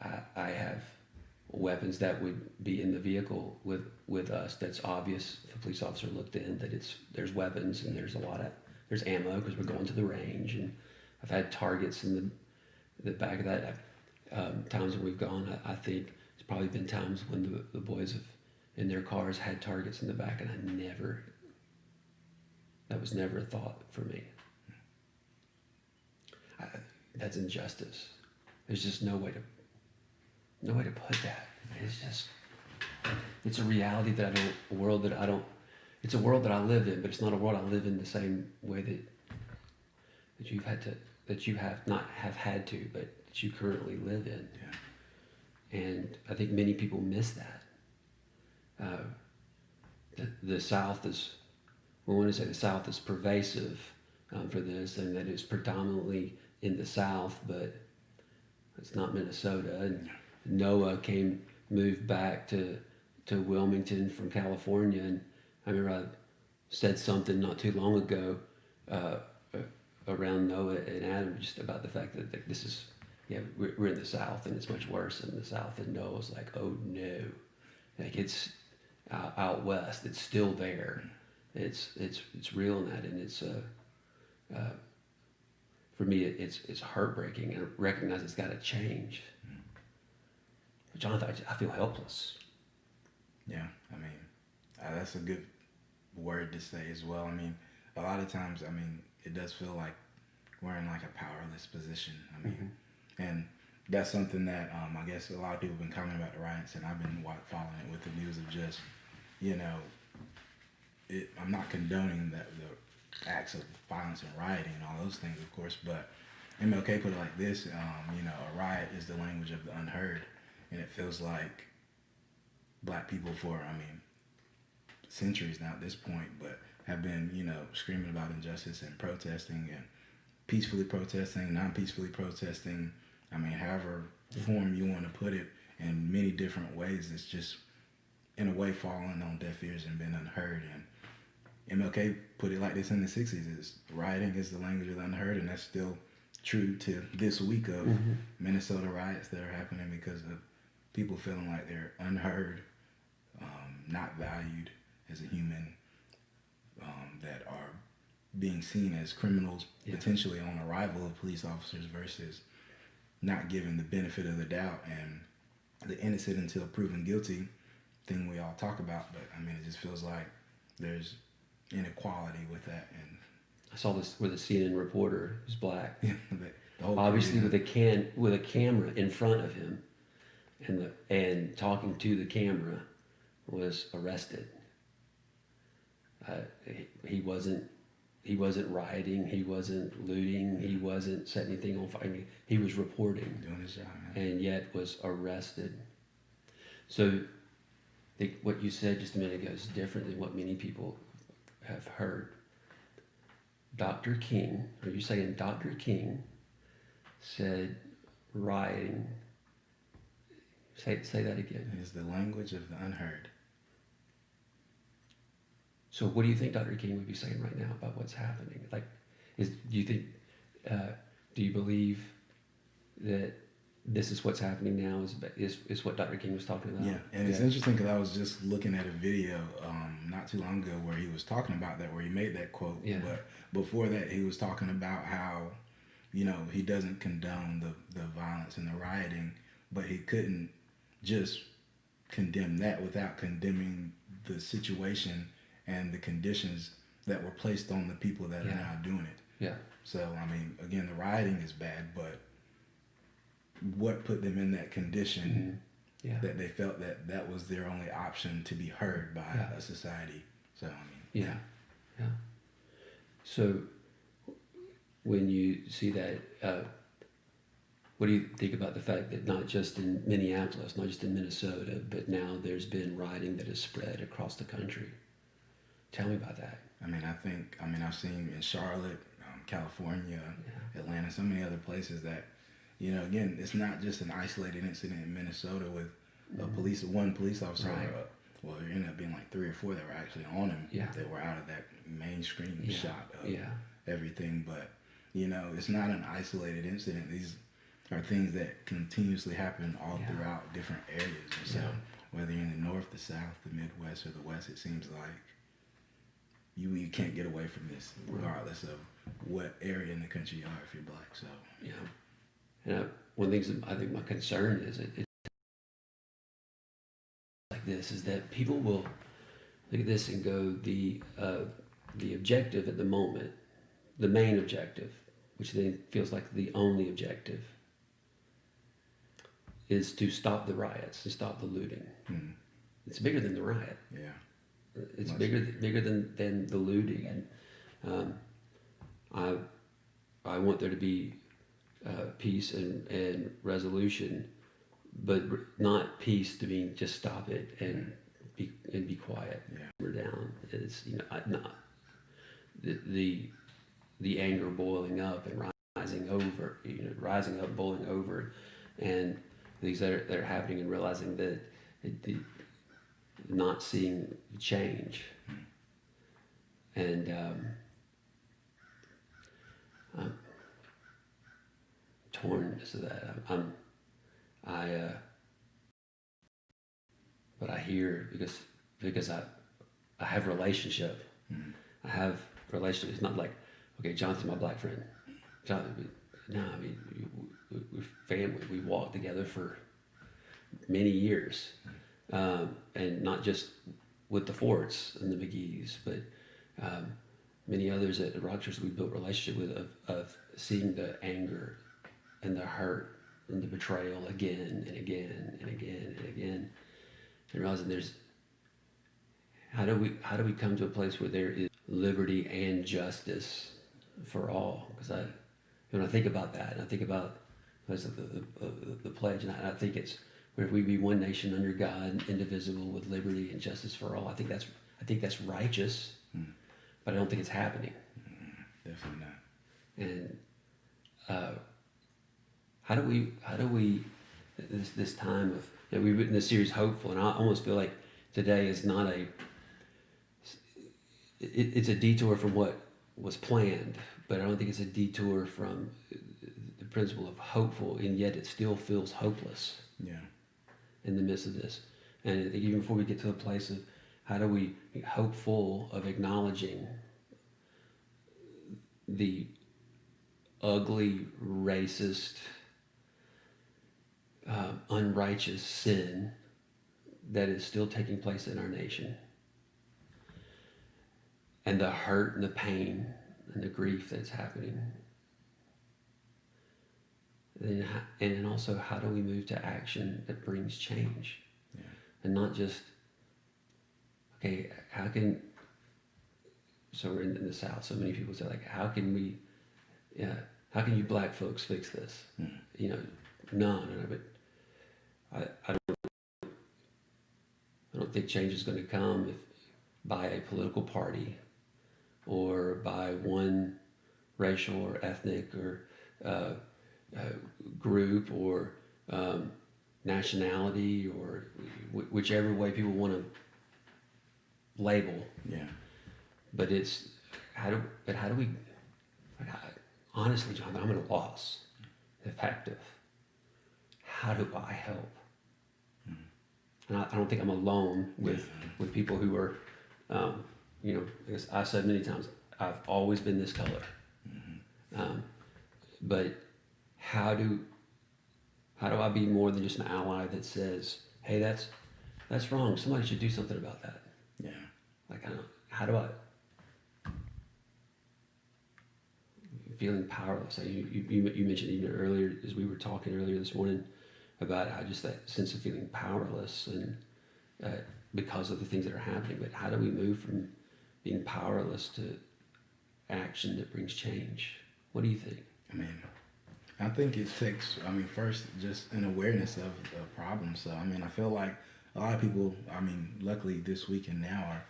I have weapons that would be in the vehicle with us. That's obvious. If a police officer looked in, that there's weapons, and there's there's ammo, because we're going to the range, and I've had targets in the back of that. Times when we've gone, I think it's probably been times when the boys have in their cars had targets in the back, and that was never a thought for me. That's injustice. There's just no way to put that. It's a reality that a world that I don't, it's a world that I live in, but it's not a world I live in the same way that you have not have had to, but that you currently live in. yeah. And I think many people miss that. The South is, we want to say the South is pervasive for this, and that it's predominantly in the South, but it's not Minnesota. And Noah moved back to Wilmington from California, and I remember I said something not too long ago around Noah and Adam, just about the fact that this is, we're in the South, and it's much worse in the South. And Noah's like, oh no, like it's out west, it's still there, it's real in that, and it's for me it's heartbreaking, and I recognize it's got to change. But Jonathan, I feel helpless. Yeah, I mean, that's a good word to say as well. I mean, a lot of times, I mean, it does feel like we're in like a powerless position. I mean, and that's something that I guess a lot of people have been commenting about the riots, and I've been following it with the news of just, you know, I'm not condoning the acts of violence and rioting and all those things, of course, but MLK put it like this, you know, a riot is the language of the unheard, and it feels like black people for, I mean, centuries now at this point, but have been, you know, screaming about injustice and protesting, and peacefully protesting, non-peacefully protesting, I mean, however form you want to put it, in many different ways. It's just, in a way, fallen on deaf ears and been unheard. And MLK put it like this in the 60s, is rioting is the language of the unheard, and that's still true to this week of Minnesota riots that are happening because of people feeling like they're unheard, not valued as a human, that are being seen as criminals potentially on arrival of police officers versus not given the benefit of the doubt and the innocent until proven guilty thing we all talk about. But I mean, it just feels like there's inequality with that. And I saw this with a CNN reporter who's black, the whole obviously with a camera in front of him, and talking to the camera, was arrested. He wasn't rioting, he wasn't looting, he wasn't setting anything on fire. I mean, he was reporting, doing his job, man. and yet was arrested. So what you said just a minute ago is different than what many people have heard. Dr. King, are you saying Dr. King said rioting Say that again. It is the language of the unheard. So what do you think Dr. King would be saying right now about what's happening? Like, do you think, do you believe that this is what's happening now is what Dr. King was talking about? Yeah, and it's interesting because I was just looking at a video not too long ago where he was talking about that, where he made that quote. Yeah. But before that, he was talking about how, you know, he doesn't condone the violence and the rioting, but he couldn't just condemn that without condemning the situation and the conditions that were placed on the people that are now doing it. Yeah. So, I mean, again, the rioting is bad, but what put them in that condition that they felt that was their only option to be heard by a society. So, I mean, Yeah. So when you see that, what do you think about the fact that not just in Minneapolis, not just in Minnesota, but now there's been rioting that has spread across the country? Tell me about that. I mean, I've seen in Charlotte, California, Atlanta, so many other places that, you know, again, it's not just an isolated incident in Minnesota with one police officer. Right. Well, there ended up being like 3 or 4 that were actually on him. Yeah. That were out of that mainstream shot of everything. But, you know, it's not an isolated incident. These are things that continuously happen all throughout different areas. And so whether you're in the North, the South, the Midwest, or the West, it seems like you can't get away from this, regardless of what area in the country you are if you're black. So and one of the things that I think my concern is it like this is that people will look at this and go the objective at the moment, the main objective, which then feels like the only objective, is to stop the riots and stop the looting. It's bigger than the riot. Yeah. It's bigger than the looting, and I want there to be peace and resolution, but not peace to mean just stop it and be quiet. Yeah. We're down. It's, you know, not the anger boiling up and rising up, boiling over, and things that are happening, and realizing that not seeing change. And I'm torn as to that. But I hear because I have relationship. I have relationship. It's not like, okay, Jonathan's my black friend. Jonathan, no, I mean, we're family. We walked together for many years. And not just with the Forts and the McGee's, but many others at Rochester we built relationship with of seeing the anger and the hurt and the betrayal again and again and again and again, and realizing how do we come to a place where there is liberty and justice for all? Because when I think about that, and I think about the pledge, and I think it's where we be one nation under God, indivisible, with liberty and justice for all. I think that's righteous, but I don't think it's happening. Definitely not. And how do we this time of, you know, we've written this series Hopeful, and I almost feel like today is not it's a detour from what was planned, but I don't think it's a detour from the principle of hopeful, and yet it still feels hopeless. Yeah. In the midst of this. And I think even before we get to a place of how do we be hopeful of acknowledging the ugly, racist, unrighteous sin that is still taking place in our nation, and the hurt and the pain and the grief that's happening. And also, how do we move to action that brings change? Yeah. And not just, okay, so we're in the South, so many people say, like, how can you black folks fix this? You know, no, but I don't think change is going to come by a political party or by one racial or ethnic or group or nationality or whichever way people want to label. Yeah. But it's how do we? Honestly, John, I'm at a loss. The fact of how do I help? And I don't think I'm alone with people who are, as I've said many times, I've always been this color. But how do I be more than just an ally that says, hey, that's wrong. Somebody should do something about that. Yeah. Like, how do I? Feeling powerless. You mentioned even earlier, as we were talking earlier this morning, about how just that sense of feeling powerless and because of the things that are happening. But how do we move from being powerless to action that brings change? What do you think? I mean, I think it takes, first, just an awareness of the problem. So, I feel like a lot of people, luckily this week and now are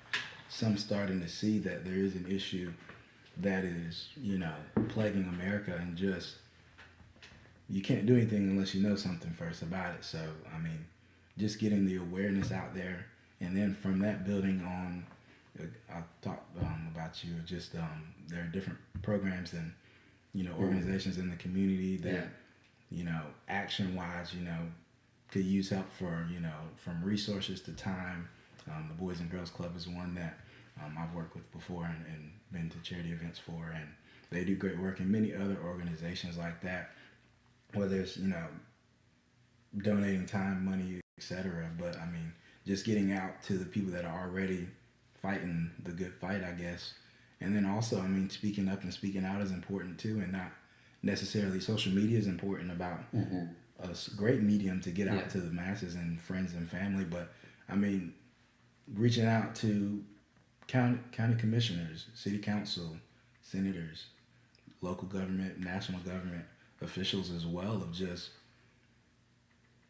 some starting to see that there is an issue that is, plaguing America, and just, you can't do anything unless you know something first about it. So, just getting the awareness out there, and then from that building on, I talked about you, just there are different programs and, organizations in the community that, action-wise, could use help for, from resources to time. The Boys and Girls Club is one that I've worked with before and been to charity events for, and they do great work, and many other organizations like that, whether it's, donating time, money, etc. But just getting out to the people that are already fighting the good fight, I guess. And then also, speaking up and speaking out is important too, and not necessarily social media is important about a great medium to get out to the masses and friends and family. But reaching out to county commissioners, city council, senators, local government, national government officials as well, of just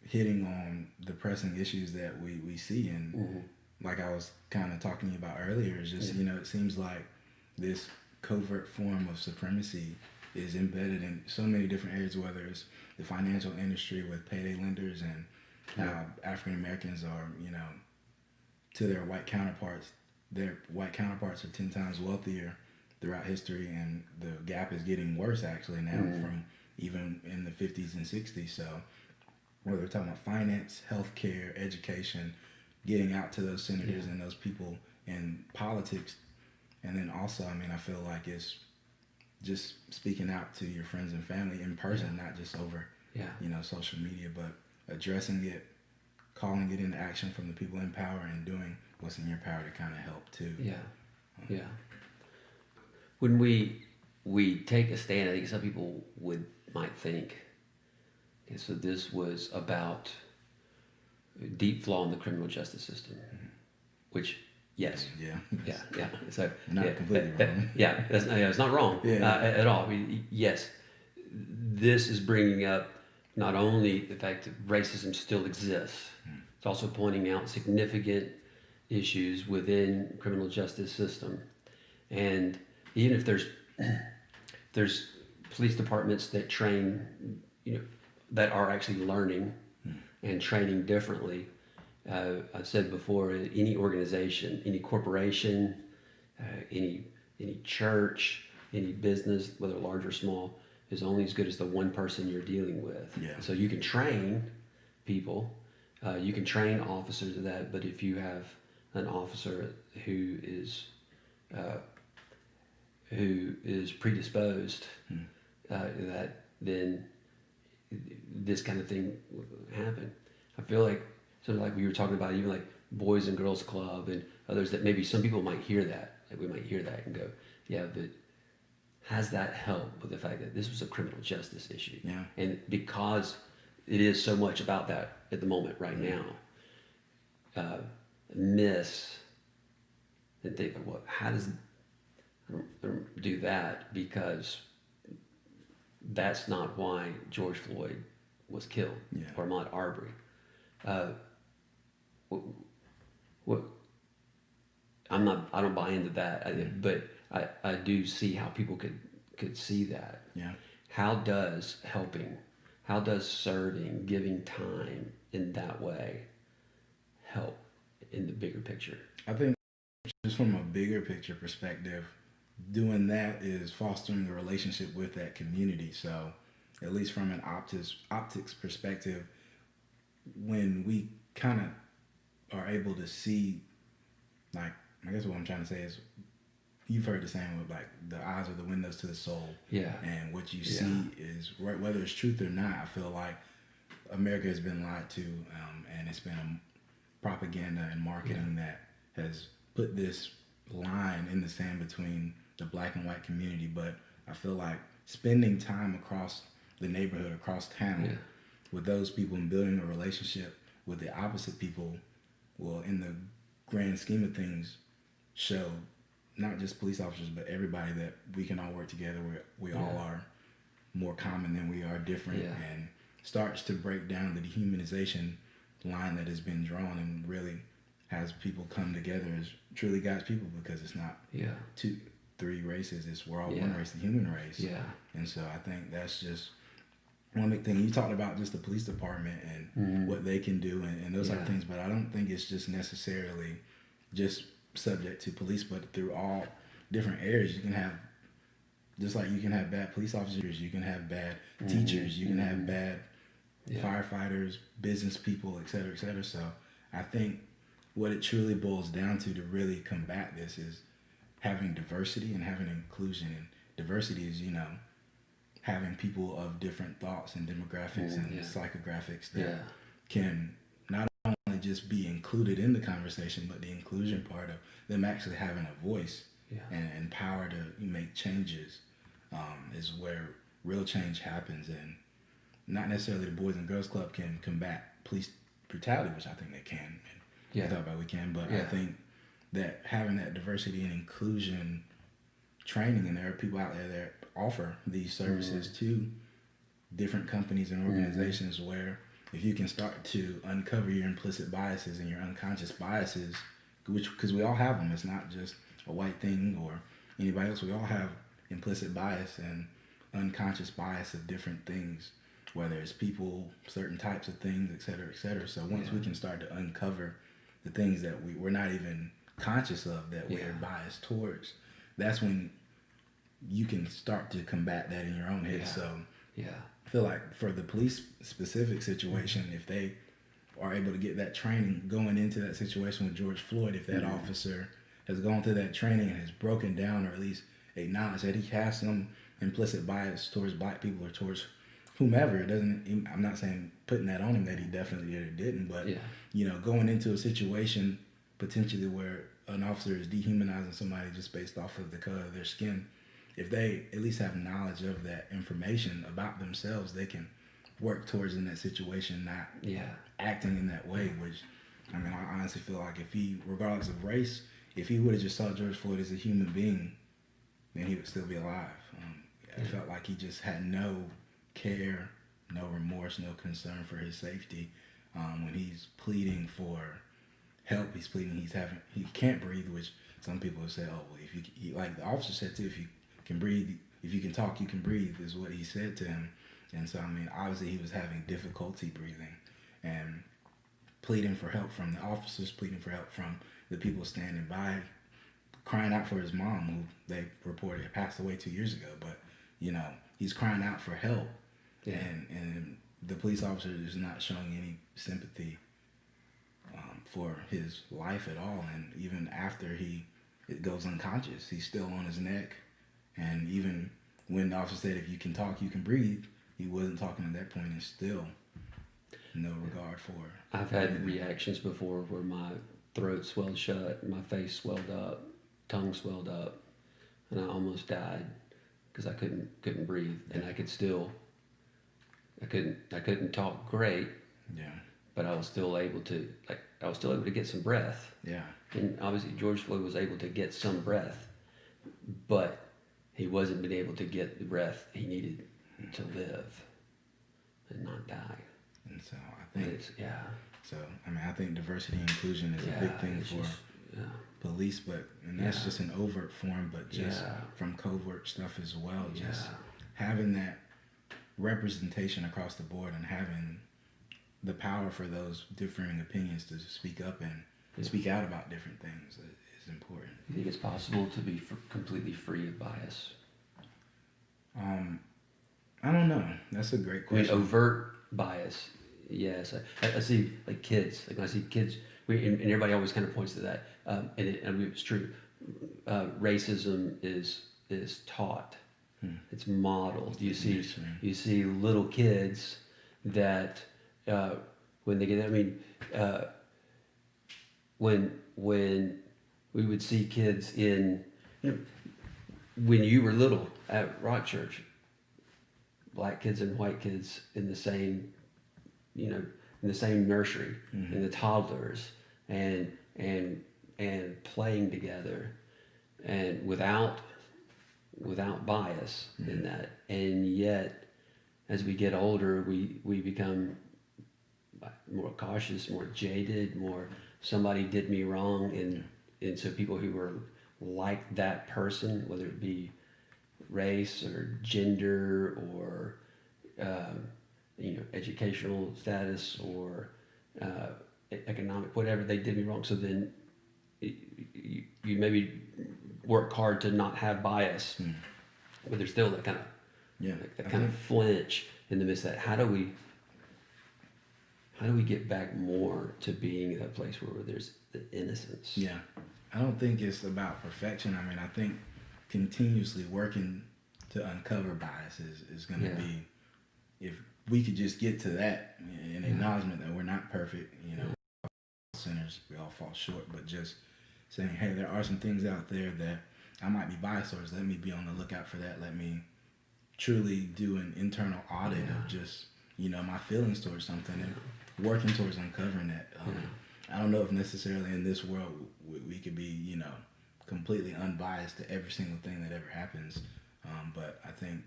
hitting on the pressing issues that we see. And like I was kind of talking about earlier, is just, it seems like this covert form of supremacy is embedded in so many different areas, whether it's the financial industry with payday lenders and how African Americans are, to their white counterparts are 10 times wealthier throughout history, and the gap is getting worse actually now from even in the 50s and 60s. So whether we're talking about finance, healthcare, education, getting out to those senators and those people in politics. And then also, I feel like it's just speaking out to your friends and family in person, not just over, social media, but addressing it, calling it into action from the people in power, and doing what's in your power to kind of help too. Yeah. When we take a stand, I think some people might think, okay, so this was about a deep flaw in the criminal justice system, which, yes. Yeah. So not completely wrong. It's not wrong at all. Yes, this is bringing up not only the fact that racism still exists, it's also pointing out significant issues within criminal justice system. And even if there's police departments that train, that are actually learning and training differently. I've said before, any organization, any corporation, any church, any business, whether large or small, is only as good as the one person you're dealing with. Yeah. So you can train people, you can train officers of that, but if you have an officer who is predisposed, that then this kind of thing will happen. I feel like, sort of like we were talking about, even like Boys and Girls Club and others, that maybe some people might hear that. Like we might hear that and go, yeah, but has that helped with the fact that this was a criminal justice issue? Yeah. And because it is so much about that at the moment right now, miss and think, well, how does I don't do that, because that's not why George Floyd was killed, or Ahmaud Arbery. I don't buy into that, but I do see how people could see that. Yeah. How does How does serving, giving time in that way help in the bigger picture? I think just from a bigger picture perspective, doing that is fostering a relationship with that community. So at least from an optics perspective, when we kind of are able to see, like, I guess what I'm trying to say is, you've heard the saying with like the eyes are the windows to the soul. Yeah. And what you see is, whether it's truth or not, I feel like America has been lied to, and it's been a propaganda and marketing that has put this line in the sand between the black and white community. But I feel like spending time across the neighborhood, across town, with those people and building a relationship with the opposite people will, in the grand scheme of things, show not just police officers, but everybody that we can all work together. We all are more common than we are different, and starts to break down the dehumanization line that has been drawn, and really has people come together as truly God's people, because it's not 2, 3 races. We're all one race, the human race. Yeah. And so I think that's just one big thing. You talked about just the police department and what they can do and those type of things, but I don't think it's just necessarily just subject to police, but through all different areas. You can have, just like you can have bad police officers, you can have bad teachers, you can have bad firefighters, business people, et cetera, et cetera. So I think what it truly boils down to really combat this is having diversity and having inclusion. And diversity is, having people of different thoughts and demographics and psychographics that can not only just be included in the conversation, but the inclusion part of them actually having a voice and power to make changes is where real change happens. And not necessarily the Boys and Girls Club can combat police brutality, which I think they can. I thought about we can, but I think that having that diversity and inclusion training, and there are people out there that offer these services to different companies and organizations, where if you can start to uncover your implicit biases and your unconscious biases, because we all have them. It's not just a white thing or anybody else. We all have implicit bias and unconscious bias of different things, whether it's people, certain types of things, et cetera, et cetera. So once we can start to uncover the things that we're not even conscious of that we're biased towards, that's when you can start to combat that in your own head. So I feel like for the police specific situation, if they are able to get that training going into that situation with George Floyd, if that officer has gone through that training and has broken down, or at least acknowledged that he has some implicit bias towards black people or towards whomever, I'm not saying putting that on him that he definitely did or didn't, but going into a situation potentially where an officer is dehumanizing somebody just based off of the color of their skin, if they at least have knowledge of that information about themselves, they can work towards in that situation, not acting in that way. Which, I honestly feel like if he, regardless of race, if he would have just saw George Floyd as a human being, then he would still be alive. I felt like he just had no care, no remorse, no concern for his safety. When he's pleading for help, he's pleading he can't breathe, which some people have said, oh, well, if you, like the officer said too, if you can breathe, if you can talk, you can breathe, is what he said to him. And so, obviously he was having difficulty breathing, and pleading for help from the officers, pleading for help from the people standing by, crying out for his mom, who they reported had passed away 2 years ago. But, he's crying out for help, and the police officer is not showing any sympathy for his life at all. And even after it goes unconscious, he's still on his neck. And even when the officer said, if you can talk, you can breathe, he wasn't talking at that point, and still no regard for it. I've had reactions before where my throat swelled shut, my face swelled up, tongue swelled up, and I almost died because I couldn't breathe, and I couldn't talk great. Yeah. But I was still able to get some breath. Yeah. And obviously George Floyd was able to get some breath, but he wasn't been able to get the breath he needed to live and not die. And so I think So I think diversity and inclusion is a big thing for police, and that's just an overt form, but just from covert stuff as well. Just having that representation across the board and having the power for those differing opinions to speak up and speak out about different things is important. You think it's possible to be completely free of bias? I don't know. That's a great I mean, question. overt bias, yes. I see like kids. Like when I see kids, and everybody always kind of points to that, and it's true. Racism is taught. It's modeled. You see little kids that when they get. I mean, when we would see kids in, when you were little at Rock Church, black kids and white kids in the same, in the same nursery, in the toddlers, and playing together, and without bias in that. And yet, as we get older, we become more cautious, more jaded, more somebody did me wrong, and so people who were like that person, whether it be race or gender or educational status or economic, whatever, they did me wrong. So then you maybe work hard to not have bias, but there's still that kind of flinch in the midst of that. How do we get back more to being in that place where there's the innocence? Yeah, I don't think it's about perfection. I mean, I think continuously working to uncover bias is going to be, if we could just get to that, an acknowledgement that we're not perfect, sinners, we all fall short, but just saying, hey, there are some things out there that I might be biased towards. Let me be on the lookout for that. Let me truly do an internal audit of just, my feelings towards something and working towards uncovering that. I don't know if necessarily in this world we could be, completely unbiased to every single thing that ever happens. But I think,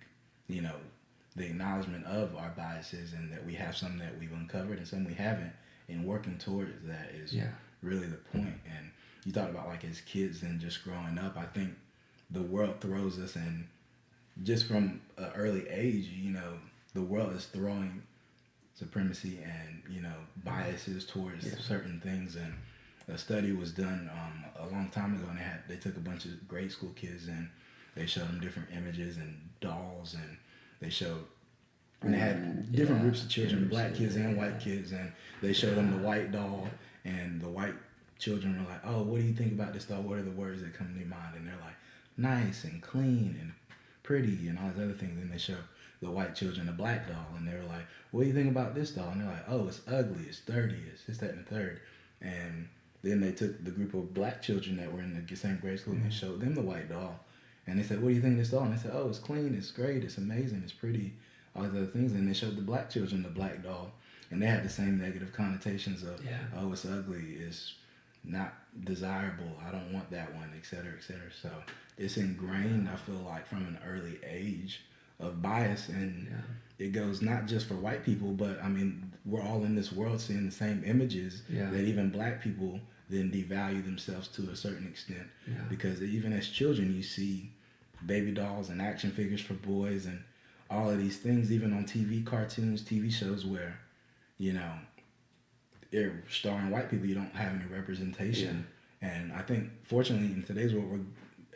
the acknowledgement of our biases and that we have some that we've uncovered and some we haven't, and working towards that is really the point. And you thought about like as kids and just growing up, I think the world throws us in, just from an early age, the world is throwing supremacy and, biases towards certain things. And a study was done a long time ago, and they took a bunch of grade school kids and they showed them different images and dolls, and they had different groups of children, black kids and white kids, and they showed them the white doll, and the white children were like, oh, what do you think about this doll? What are the words that come to your mind? And they're like, nice and clean and pretty and all these other things. And they show the white children a black doll, and they were like, what do you think about this doll? And they're like, oh, it's ugly, it's dirty, it's this, that, and the third. And then they took the group of black children that were in the same grade school and they showed them the white doll. And they said, what do you think of this doll? And they said, oh, it's clean, it's great, it's amazing, it's pretty, all these other things. And they showed the black children the black doll, and they had the same negative connotations of, oh, it's ugly, it's not desirable, I don't want that one, et cetera, et cetera. So it's ingrained, I feel like, from an early age of bias. And it goes not just for white people, but I mean, we're all in this world seeing the same images that even black people then devalue themselves to a certain extent. Because even as children, you see baby dolls and action figures for boys and all of these things, even on TV, cartoons, TV shows where, they're starring white people, you don't have any representation. And I think, fortunately, in today's world, we're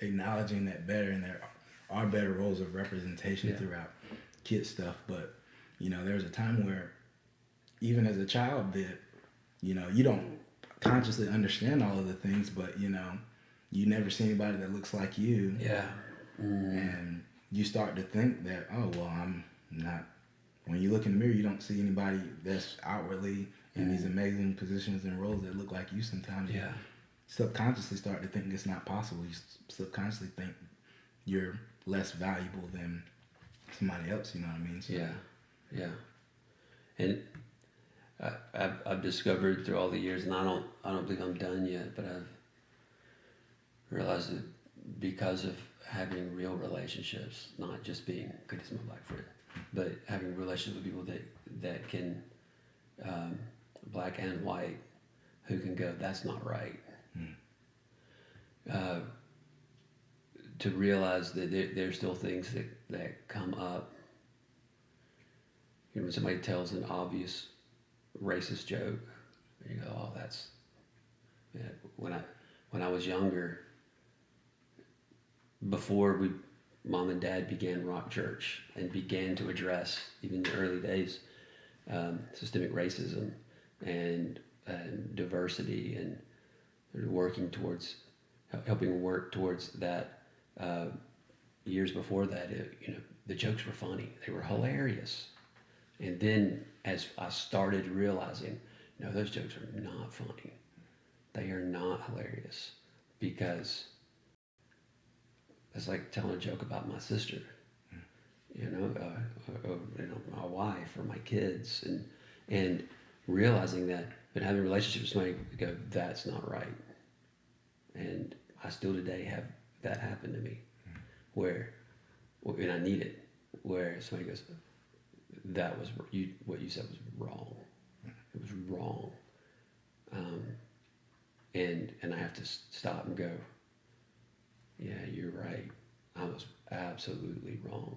acknowledging that better, and there are better roles of representation throughout kid stuff. But, there was a time where, even as a child, that, you don't consciously understand all of the things, but, you never see anybody that looks like you. And you start to think that, oh, well, I'm not. When you look in the mirror, you don't see anybody that's outwardly in these amazing positions and roles that look like you. Sometimes you subconsciously start to think it's not possible. You subconsciously think you're less valuable than somebody else. You know what I mean? So, And I've discovered through all the years, and I don't think I'm done yet, but I've realized that because of having real relationships, not just being good as my black friend, but having relationships with people that can, black and white, who can go, that's not right. To realize that there's still things that come up You know, when somebody tells an obvious racist joke, you go, oh, that's, yeah. When I was younger, before Mom and Dad began Rock Church and began to address, even in the early days, systemic racism and diversity and helping work towards that. Years before that, the jokes were funny. They were hilarious. And then as I started realizing, no, those jokes are not funny. They are not hilarious, because it's like telling a joke about my sister, or my wife or my kids, and realizing that, but having a relationship with somebody, go, that's not right. And I still today have that happen to me, and I need it, where somebody goes, that was what you said was wrong. It was wrong. And I have to stop and go, yeah, you're right. I was absolutely wrong.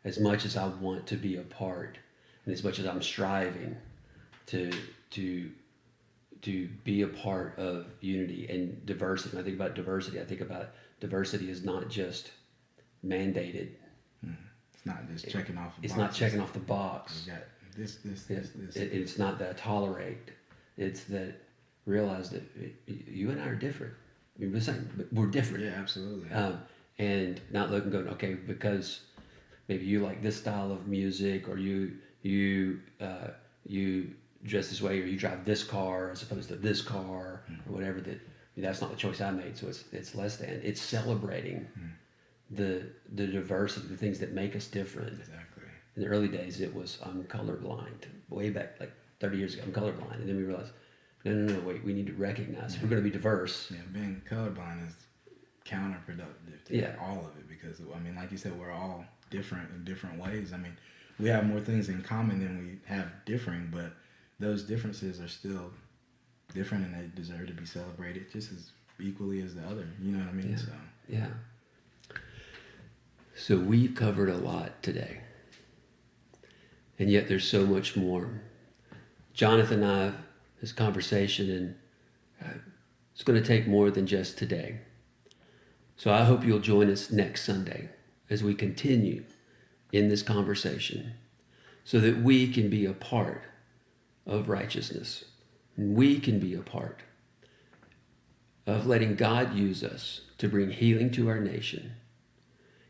As much as I want to be a part, and as much as I'm striving to be a part of unity and diversity. When I think about diversity is not just mandated. It's not just checking off. It's not checking off the box. You got this. It's not that I tolerate. It's that realize that you and I are different. We're the same, but we're different. Yeah, absolutely. And not looking, going, okay, because maybe you like this style of music, or you dress this way, or you drive this car as opposed to this car, or whatever. That's not the choice I made. So it's less than. It's celebrating the diversity, the things that make us different. Exactly. In the early days, it was I'm colorblind. Way back, like 30 years ago, I'm colorblind, and then we realized, no, wait, we need to recognize if we're going to be diverse. Yeah, being colorblind is counterproductive to all of it, because like you said, we're all different in different ways. We have more things in common than we have differing, but those differences are still different, and they deserve to be celebrated just as equally as the other. You know what I mean? Yeah. So we've covered a lot today, and yet there's so much more. Jonathan and I, this conversation, and it's going to take more than just today. So I hope you'll join us next Sunday as we continue in this conversation, so that we can be a part of righteousness. And we can be a part of letting God use us to bring healing to our nation,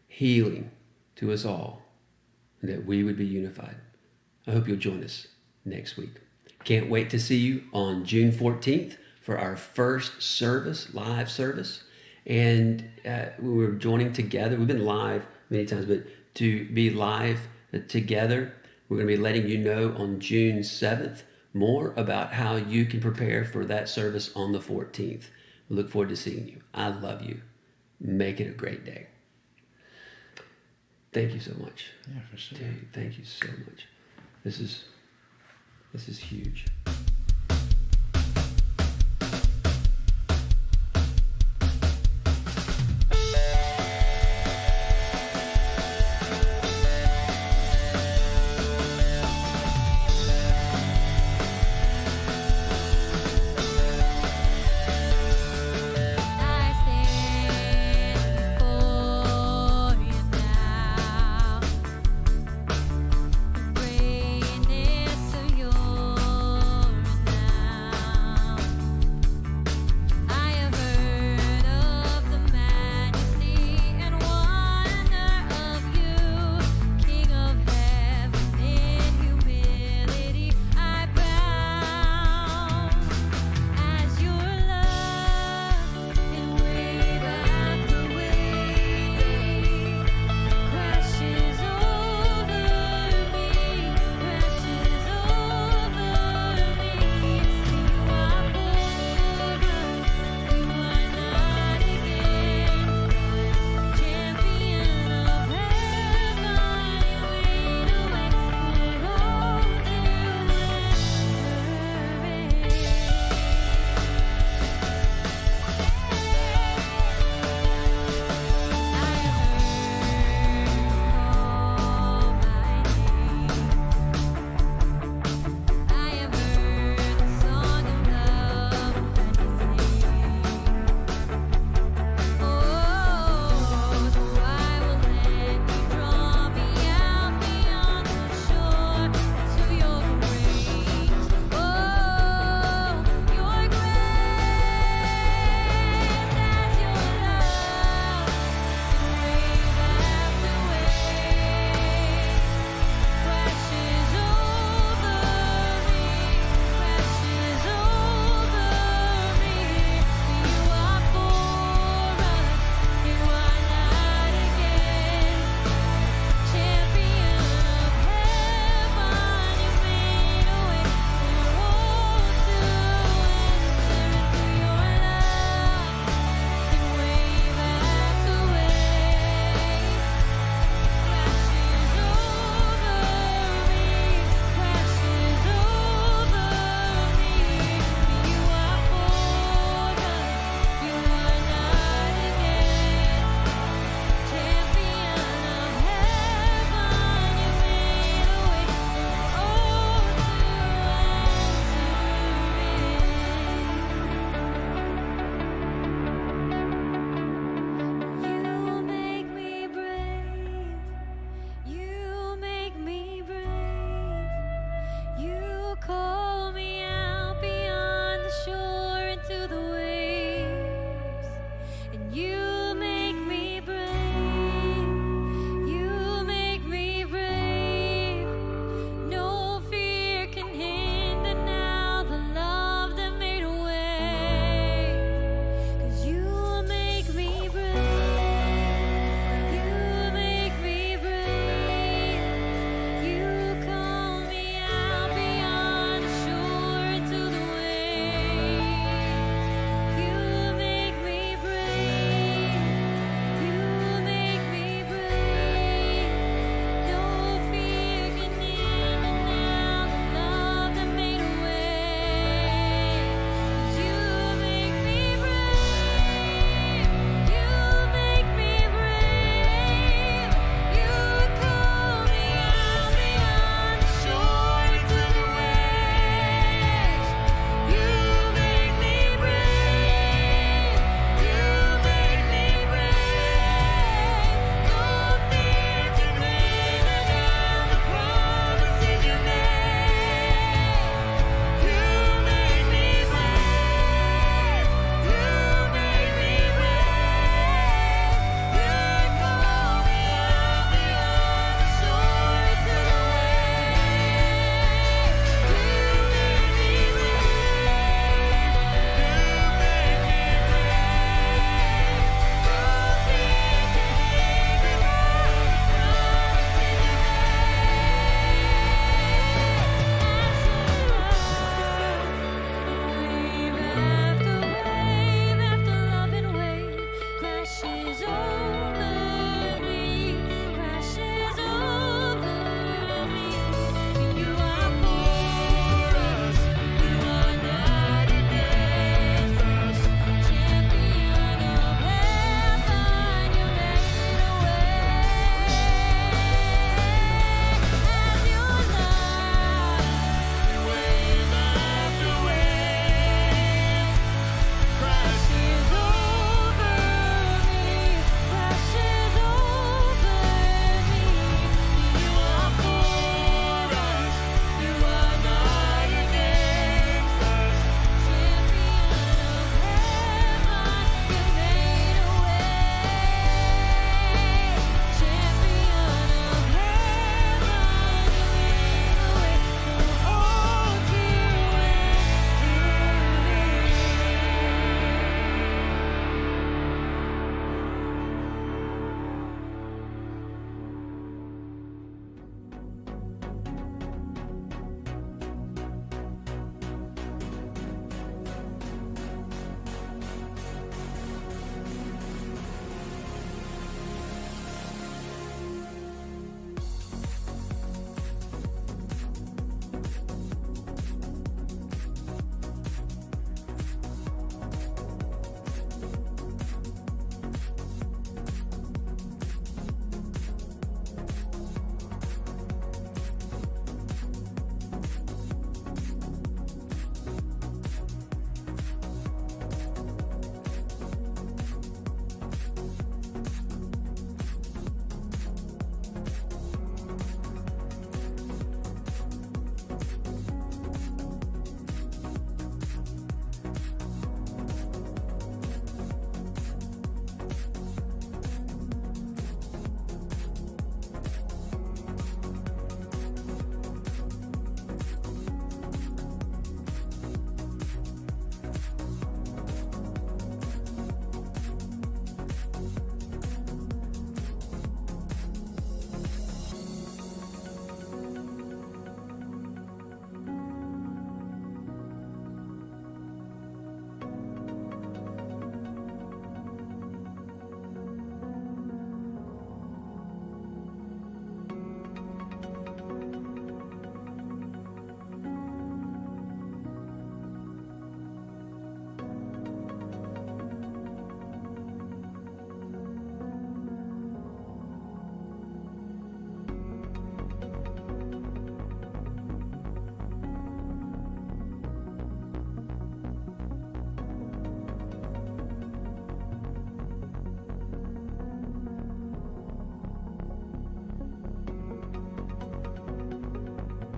healing to us all, and that we would be unified. I hope you'll join us next week. Can't wait to see you on June 14th for our first service, live service. And we're joining together. We've been live many times, but to be live together, we're going to be letting you know on June 7th more about how you can prepare for that service on the 14th. We look forward to seeing you. I love you. Make it a great day. Thank you so much. Yeah, for sure. Dude, thank you so much. This is huge.